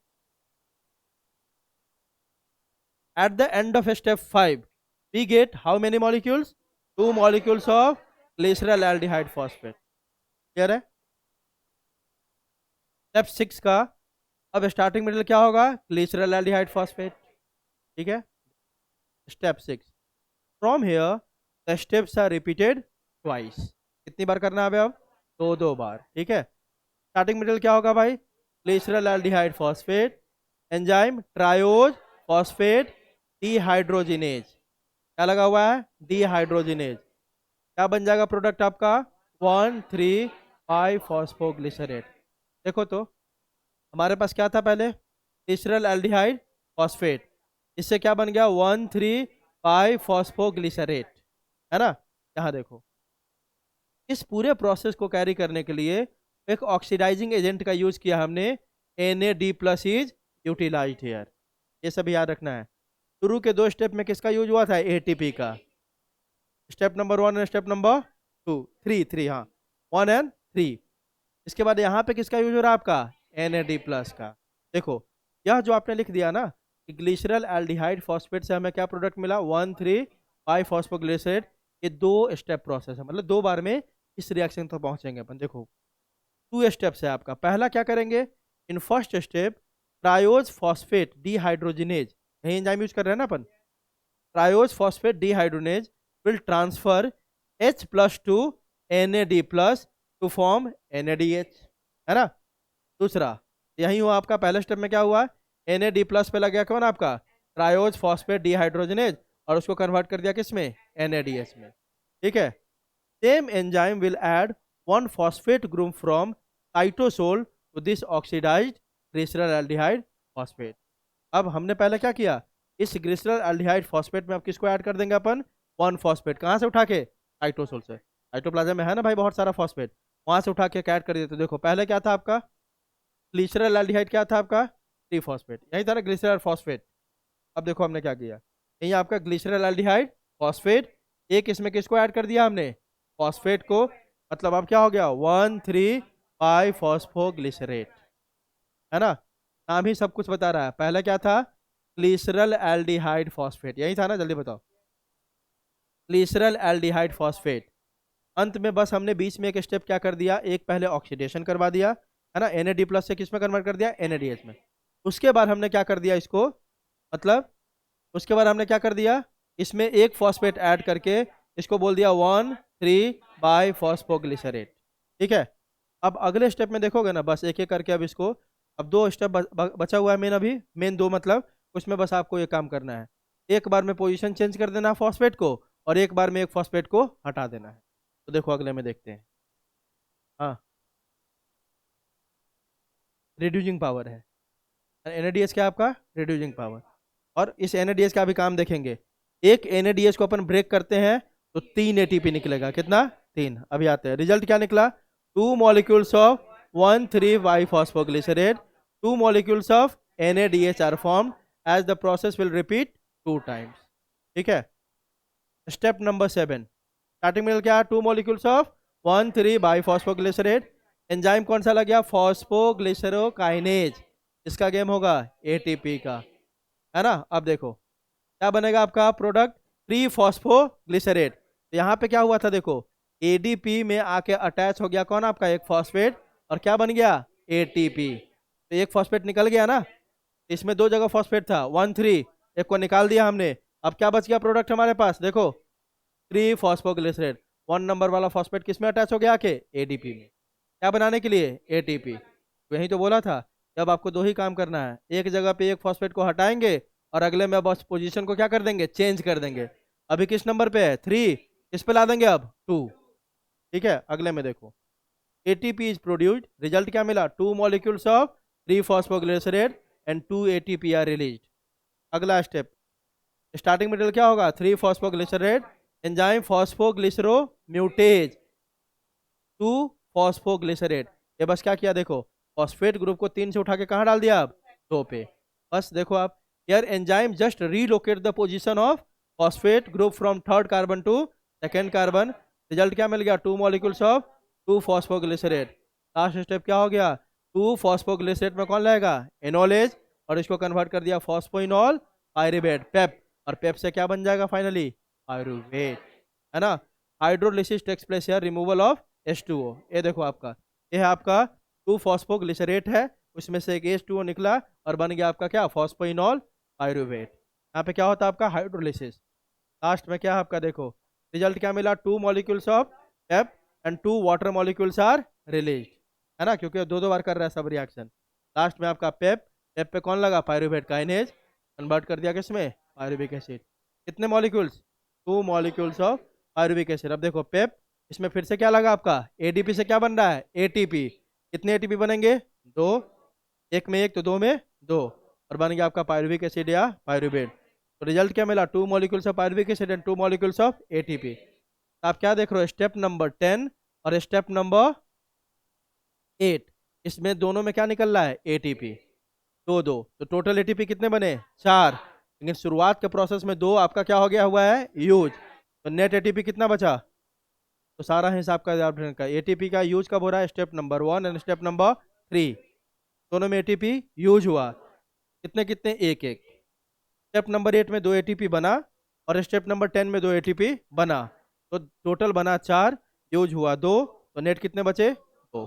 At the end of step 5, we get how many molecules? 2 molecules of glycerol aldehyde phosphate. Clear है? स्टेप 6 का अब स्टार्टिंग मटेरियल क्या होगा? Glyceraldehyde phosphate. ठीक है। Step 6, from here the steps are repeated twice. कितनी बार करना है अब? 2 बार। ठीक है। स्टार्टिंग मटेरियल क्या होगा भाई? Glycerol aldehyde phosphate. Enzyme triose phosphate dehydrogenase. क्या लगा हुआ है? डीहाइड्रोजिनेज। क्या बन जाएगा प्रोडक्ट आपका? 1,3,5 फॉस्फोग्लिसरेट। देखो तो हमारे पास क्या था पहले? Glycerol aldehyde phosphate. इससे क्या बन गया? 1,3,5 फॉस्फोग्लिसरेट, है ना। यहाँ देखो इस पूरे प्रोसेस को कैरी करने के लिए एक ऑक्सीडाइजिंग एजेंट का यूज किया हमने। Na++ इज यूटिलाइज्ड हियर, ये सब याद रखना है। शुरू के 2 स्टेप में किसका यूज हुआ था? ATP का। स्टेप नंबर 1 और स्टेप नंबर 2, 3 हाँ, 1 और 3। इसके बाद यहाँ पे किसका यूज हो रहा है आपका? Na++ का। देखो यह जो आपने लिख दिया ना कि ग्लिसरल एल्डिहाइड फॉस्फेट से हमें क्या प्रोडक्ट मिला? 1,3,5 फॉस्फोग्लिसरेट। ये 2 स्टेप प्रोसेस है, मतलब 2 बार में इस रिएक्शन तक पहुंचेंगे अपन। देखो 2 स्टेप्स है आपका। पहला क्या करेंगे, in first step triose phosphate dehydrogenase, यही एंजाइम यूज कर रहे हैं ना अपन, triose phosphate dehydrogenase will transfer H plus to NAD plus to form NADH, है ना। दूसरा यही हुआ आपका, पहले स्टेप में क्या हुआ, NAD प्लस पे लग गया कौन आपका, ट्रायोज फॉस्फेट डीहाइड्रोजिनेज, और उसको कन्वर्ट कर दिया किस में, NADH में, ठीक है। Same enzyme will add 1 phosphate group from cytosol to this oxidized glycerol aldehyde phosphate। अब हमने पहले क्या किया, इस ग्लिसरल एल्डिहाइड फॉस्फेट में अब किसको ऐड कर देंगे अपन, 1 phosphate, कहाँ से उठा के, साइटोसोल से, साइटोप्लाज्म में है ना भाई बहुत सारा फॉस्फेट, वहां से उठा के ऐड कर दिए। तो देखो पहले क्या था आपका, ग्लिसरल एल्डिहाइड क्या था आपका, 3 phosphate, यही था ना ग्लिसरल फॉस्फेट। अब देखो हमने क्या किया, यही आपका ग्लिसरल एल्डिहाइड फॉस्फेट, एक इसमें किसको ऐड कर दिया हमने, फॉस्फेट को, मतलब अब क्या हो गया, 1,3,5 फॉस्फोग्लिसरेट, है ना। नाम ही सब कुछ बता रहा है। पहला क्या था, ग्लिसरल एल्डिहाइड फॉस्फेट, यही था ना, जल्दी बताओ, ग्लिसरल एल्डिहाइड फॉस्फेट। अंत में बस हमने बीच में एक स्टेप क्या कर दिया, एक पहले ऑक्सीडेशन करवा दिया, है ना, NAD प्लस से किस में कन्वर्ट कर दिया, NADH में। उसके बाद हमने क्या कर दिया इसको, मतलब उसके बाद हमने क्या कर दिया, इसमें एक फॉस्फेट ऐड करके इसको बोल दिया 1,3,5 फॉस्फोग्लिसरेट, ठीक है। अब अगले स्टेप में देखोगे ना, बस एक एक करके अब इसको, अब 2 स्टेप बचा हुआ है मेन, अभी मेन 2, मतलब उसमें बस आपको ये काम करना है, एक बार में पोजीशन चेंज कर देना फॉस्फेट को, और एक बार में एक फॉस्फेट को हटा देना है। तो देखो अगले में देखते हैं, हाँ, रिड्यूसिंग पावर है, NADH क्या आपका, रिड्यूसिंग पावर। और इस NADH का भी काम देखेंगे, एक NADH को अपन ब्रेक करते हैं तो 3 ATP निकलेगा, कितना, 3। अभी आते हैं रिजल्ट क्या निकला, 2 molecules ऑफ 1,3,5 phosphoglycerate, 2 molecules ऑफ NADH are formed as the process will repeat 2 times, ठीक है। स्टेप नंबर 7, स्टार्टिंग में क्या, 2 molecules ऑफ 1,3,5 phosphoglycerate, एंजाइम कौन सा लग गया, फॉस्फोग्लिसरोकाइनेज, इसका गेम होगा ATP का, है ना। अब देखो क्या बनेगा आपका प्रोडक्ट, 3 फॉस्फोग्लिसरेट। तो यहाँ पे क्या हुआ था देखो, ADP में आके अटैच हो गया कौन आपका, एक फॉस्फेट, और क्या बन गया, ATP। तो एक फॉस्फेट निकल गया ना, इसमें 2 जगह फॉस्फेट था, 1,3, एक को निकाल दिया हमने। अब क्या बच गया प्रोडक्ट हमारे पास, देखो 3 फॉस्फोग्लिसरेट, 1 नंबर वाला फॉस्फेट किस में अटैच हो गया आके, ADP में, क्या बनाने के लिए, ATP। वही तो बोला था, जब आपको 2 ही काम करना है, एक जगह पे एक फॉस्फेट को हटाएंगे और अगले में बस पोजीशन को क्या कर देंगे, चेंज कर देंगे। अभी किस नंबर पे है, 3, किस पे ला देंगे अब, 2, ठीक है। अगले में देखो ATP इज प्रोड्यूस्ड, रिजल्ट क्या मिला, 2 molecules of 3 phosphoglycerate and 2 ATP are release. अगला स्टेप, स्टार्टिंग मटेरियल क्या होगा, 3 phosphoglycerate, enzyme phosphoglyceromutase 2 phosphoglycerate. ये बस क्या किया देखो, फॉस्फेट ग्रुप को 3 से उठा के कहाँ डाल दिया, अब 2 पे। बस देखो आप, यार enzyme just relocate the position of phosphate group from 3rd carbon to 2nd carbon. Result क्या मिल गया, 2 molecules of 2 phosphoglycerate. Last step क्या हो गया, 2 फॉस्फोग्लिसरेट में कौन लाएगा, एनोलेज, और इसको कन्वर्ट कर दिया फॉस्फोइनॉल पायरुवेट, पेप, और पेप से क्या बन जाएगा फाइनली, पायरुवेट, है ना। Hydrolysis takes place here, removal of H2O। ये देखो आपका, ये है आपका 2 फॉस्फोग्लिसरेट है, उसमें से एक H2O निकला और बन गया आपका क्या, फॉस्फोइनॉल पायरुवेट। यहाँ पे क्या होता है आपका, हाइड्रोलिसिस। लास्ट में क्या है आपका, देखो रिजल्ट क्या मिला, 2 molecules of PEP and 2 water molecules आर रिलीज, है ना, क्योंकि 2 बार कर रहा है सब रिएक्शन। लास्ट में आपका पेप, पेप पे कौन लगा, पायरुवेट काइनेज, कन्वर्ट कर दिया किसमें, पायरुविक एसिड। कितने molecules, 2 molecules of pyruvic acid. अब देखो पेप, इसमें फिर से क्या लगा आपका, ADP से क्या बन रहा है, ATP। कितने ATP बनेंगे, 2, एक में एक तो 2 में 2, और बन गया आपका पायरुविक एसिड या पायरुवेट। तो रिजल्ट क्या मिला, 2 molecules of pyruvic acid and 2 molecules of ATP। तो आप क्या देख रहे हो, स्टेप नंबर 10 और स्टेप नंबर 8, इसमें दोनों में क्या निकल रहा है, ATP, 2 2, तो टोटल ATP कितने बने, 4। लेकिन शुरुआत के प्रोसेस में 2 आपका क्या हो गया हुआ है, यूज, तो नेट ATP कितना बचा। तो सारा हिसाब का याद रखने का, ATP का यूज कब हो रहा है, step number 1 and step number 3, दोनों में ATP यूज हुआ, कितने कितने, एक एक। स्टेप नंबर 8 में 2 ATP बना और स्टेप नंबर 10 में 2 ATP बना। तो टोटल बना 4, यूज हुआ 2, तो नेट कितने बचे 2।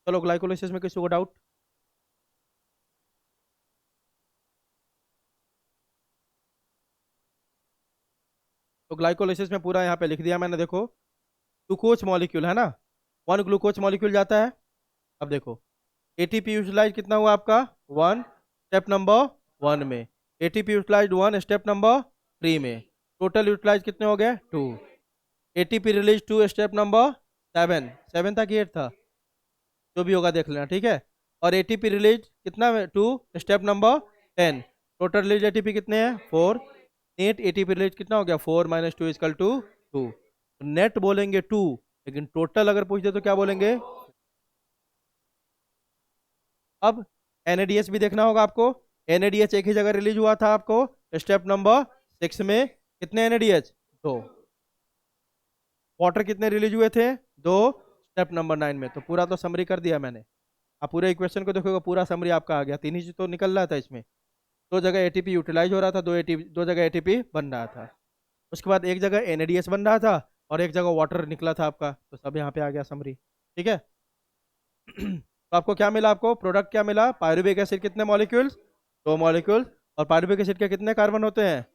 चलो ग्लाइकोलाइसिस में किसी को डाउट? तो ग्लाइकोलाइसिस में पूरा यहाँ पे लिख दिया मैंने, देखो ग्लूकोज मॉलिक्यूल है ना, 1 ग्लूकोज मॉलिक्यूल जाता है। अब देखो एटीपी यूटिलाइज कितना हुआ आपका 1, स्टेप नंबर 1 में। एटीपी यूटिलाइज 1 स्टेप नंबर 3 में। टोटल यूटिलाइज कितने हो गए 2। एटीपी रिलीज 2 स्टेप नंबर 7, 7 था कि 8 था, जो भी होगा देख लेना, ठीक है। और एटीपी रिलीज कितना 2 step number 10। Total release ATP कितने हैं 4। नेट एटीपी रिलीज कितना हो गया 4 माइनस 2 इजकल टू 2। नेट बोलेंगे 2, लेकिन टोटल अगर पूछ दे तो क्या बोलेंगे। अब एनएडीएच भी देखना होगा आपको। एनएडीएच एक ही जगह रिलीज हुआ था आपको स्टेप नंबर 6 में। कितने एनएडीएच 2। वाटर कितने रिलीज हुए थे 2 स्टेप नंबर 9 में। तो पूरा तो समरी कर दिया मैंने। आप पूरे इक्वेशन को देखोगे पूरा समरी आपका आ गया। 3 ही चीज तो निकल रहा था इसमें। 2 जगह एटीपी यूटिलाइज हो रहा था, 2 जगह एटीपी बन रहा था। उसके बाद एक जगह एनएडीएच बन रहा था और एक जगह वाटर निकला था आपका, तो सब यहाँ पे आ गया समरी, ठीक है। तो आपको क्या मिला, आपको प्रोडक्ट क्या मिला, पायरुविक एसिड कितने मॉलिक्यूल्स 2 मॉलिक्यूल। और पायरुविक एसिड के कितने कार्बन होते हैं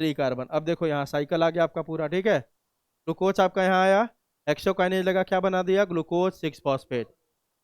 3 कार्बन। अब देखो यहाँ साइकिल आ गया आपका पूरा, ठीक है। ग्लूकोज आपका यहाँ आया, एक्सोकाइनेज लगा, क्या बना दिया ग्लूकोज 6 फॉस्फेट।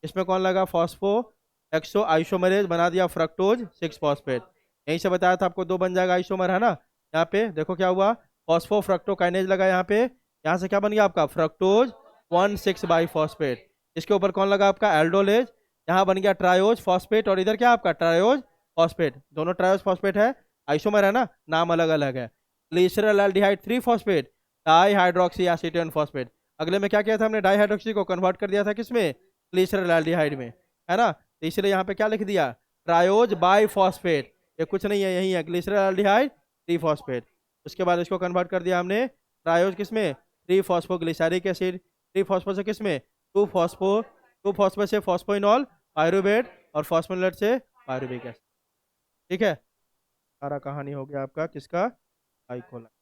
इसमें कौन लगा फॉस्फो एक्सो आइसोमरेज बना दिया फ्रक्टोज 6 फॉस्फेट। यहीं से बताया था आपको 2 बन जाएगा आइसोमर, है ना। यहाँ पे देखो क्या हुआ, फॉस्फो फ्रक्टोकाइनेज लगा यहाँ पे, यहाँ से क्या बन गया आपका फ्रक्टोज 1,6 बाई फॉस्फेट। इसके ऊपर कौन लगा आपका एल्डोलेज, यहाँ बन गया ट्रायोज फॉस्फेट। और इधर क्या आपका ट्रायोज फॉस्फेट, दोनों ट्रायोज फॉस्फेट है, आइसोमर है ना, नाम अलग अलग है। Glycerol aldehyde 3 phosphate, di hydroxy acetone phosphate. अगले में क्या किया था हमने, डाई हाइड्रोक्सी को कन्वर्ट कर दिया था किसमें ग्लिसरल एल्डिहाइड में, है ना। तो इसलिए यहाँ पे क्या लिख दिया ट्रायोज बाई फॉस्फेट। ये कुछ नहीं है, यही है ग्लिसरल एल्डिहाइड 3 फॉस्फेट। उसके बाद इसको कन्वर्ट कर दिया हमने ट्रायोज किसमें 3 फॉस्फोग्लिसरिक एसिड। 3 फॉस्फो से किसमें 2 फॉस्फो, 2 फॉस्फो से फॉस्फोइनॉल पायरुवेट और फॉस्फोनलेट से पायरुविक एसिड, ठीक है। सारा कहानी हो गया आपका किसका ग्लाइकोलाइसिस,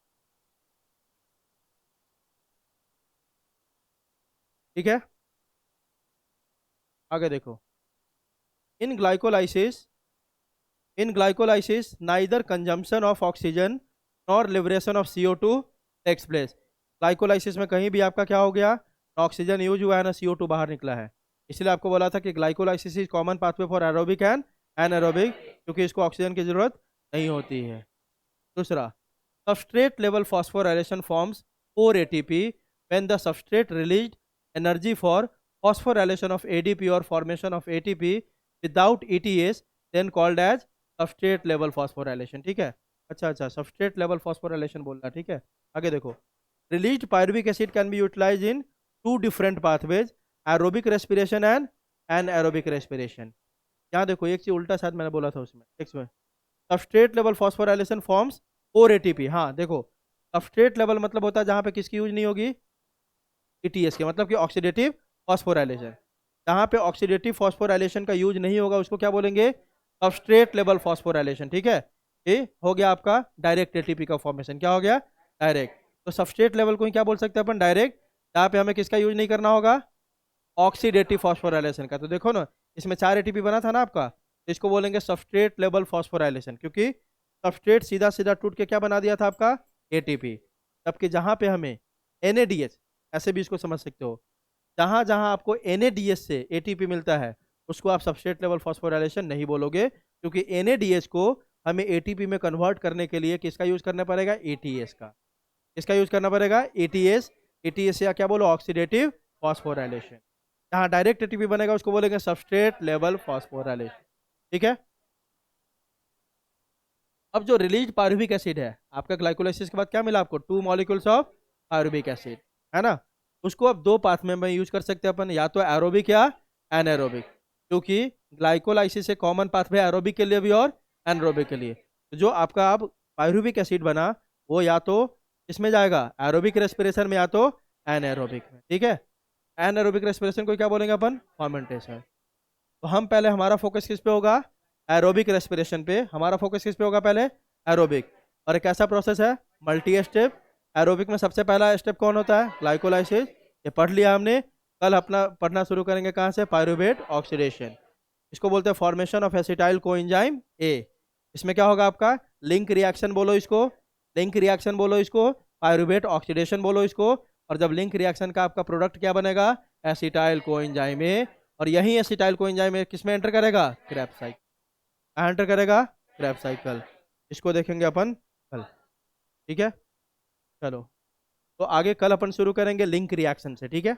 ठीक है। आगे देखो, in glycolysis neither consumption of oxygen nor liberation of CO2 takes place. Glycolysis में कहीं भी आपका क्या हो गया, ना ऑक्सीजन यूज हुआ है ना CO2 बाहर निकला है। इसलिए आपको बोला था कि glycolysis is common pathway for aerobic and anaerobic, क्योंकि इसको ऑक्सीजन की जरूरत नहीं होती है। दूसरा, substrate level phosphorylation forms 4 ATP when the substrate released energy for phosphorylation of ADP or formation of ATP without ETS, then called as substrate level phosphorylation, ठीक है। अच्छा substrate level phosphorylation बोल रहा है, ठीक है। आगे देखो, released pyruvic acid can be utilized in 2 different pathways, aerobic respiration and anaerobic respiration। यहाँ देखो एक चीज उल्टा शायद मैंने बोला था उसमें, इसमें substrate level phosphorylation forms 4 ATP। हाँ देखो, सबस्ट्रेट लेवल मतलब होता है जहाँ पे किसकी यूज नहीं होगी ETS के, मतलब कि ऑक्सीडेटिव फॉस्फोराइलेशन। जहाँ पे ऑक्सीडेटिव फॉस्फोराइलेशन का यूज नहीं होगा उसको क्या बोलेंगे सबस्ट्रेट लेवल फॉस्फोराइलेशन, ठीक है। ये हो गया आपका डायरेक्ट ATP का फॉर्मेशन, क्या हो गया डायरेक्ट। तो सबस्ट्रेट लेवल को ही क्या बोल सकते हैं अपन डायरेक्ट, जहाँ पे हमें किसका यूज नहीं करना होगा ऑक्सीडेटिव फॉस्फोराइलेशन का। तो देखो ना इसमें 4 ATP बना था ना आपका, तो इसको बोलेंगे सबस्ट्रेट लेवल फॉस्फोराइलेशन, क्योंकि सबस्ट्रेट सीधा सीधा टूट के क्या बना दिया था आपका ATP। जबकि जहाँ पे हमें NADH, ऐसे भी इसको समझ सकते हो, जहाँ जहाँ आपको NADH से ATP मिलता है उसको आप सबस्ट्रेट लेवल फॉस्फोराइलेशन नहीं बोलोगे, क्योंकि NADH को हमें ATP में कन्वर्ट करने के लिए किसका यूज करना पड़ेगा ATS का। किसका यूज करना पड़ेगा ATS। ATS या क्या बोलो ऑक्सीडेटिव फॉस्फोराइलेशन। जहाँ डायरेक्ट ATP बनेगा उसको बोलेंगे सबस्ट्रेट लेवल फॉस्फोराइलेशन, ठीक है। अब जो रिलीज पायरुविक एसिड है आपका ग्लाइकोलाइसिस के बाद क्या मिला आपको 2 मॉलिक्यूल्स ऑफ पायरुविक एसिड, है ना। उसको अब 2 पाथवे में यूज कर सकते हैं अपन, या तो एरोबिक या एनारोबिक, क्योंकि ग्लाइकोलाइसिस से कॉमन पाथवे एरोबिक के लिए भी और एनारोबिक के लिए। तो जो आपका अब पायरुविक एसिड बना वो या तो इसमें जाएगा एरोबिक रेस्पिरेशन में या तो एनारोबिक में, ठीक है। एनारोबिक रेस्पिरेशन को क्या बोलेंगे अपन फर्मेंटेशन। तो हम पहले हमारा फोकस किस पे होगा एरोबिक रेस्पिरेशन पे, हमारा फोकस किस पे होगा पहले एरोबिक। और एक ऐसा प्रोसेस है मल्टी स्टेप एरोबिक में सबसे पहला स्टेप कौन होता है? ग्लाइकोलाइसिस। ये पढ़ लिया हमने। कल अपना पढ़ना शुरू करेंगे कहाँ से? Pyruvate oxidation. इसको बोलते हैं formation of acetyl coenzyme A. इसमें क्या होगा आपका? लिंक रिएक्शन बोलो इसको, लिंक रिएक्शन बोलो इसको, पायरुवेट ऑक्सीडेशन बोलो इसको। और जब लिंक रिएक्शन का आपका प्रोडक्ट क्या बनेगा? Acetyl coenzyme A. और यही एसिटाइल कोएंजाइम ए किस में एंटर करेगा? Krebs cycle. कहाँ एंटर करेगा? Krebs cycle. इसको देखेंगे अपन कल, ठीक है? चलो, तो आगे कल अपन शुरू करेंगे लिंक रिएक्शन से, ठीक है?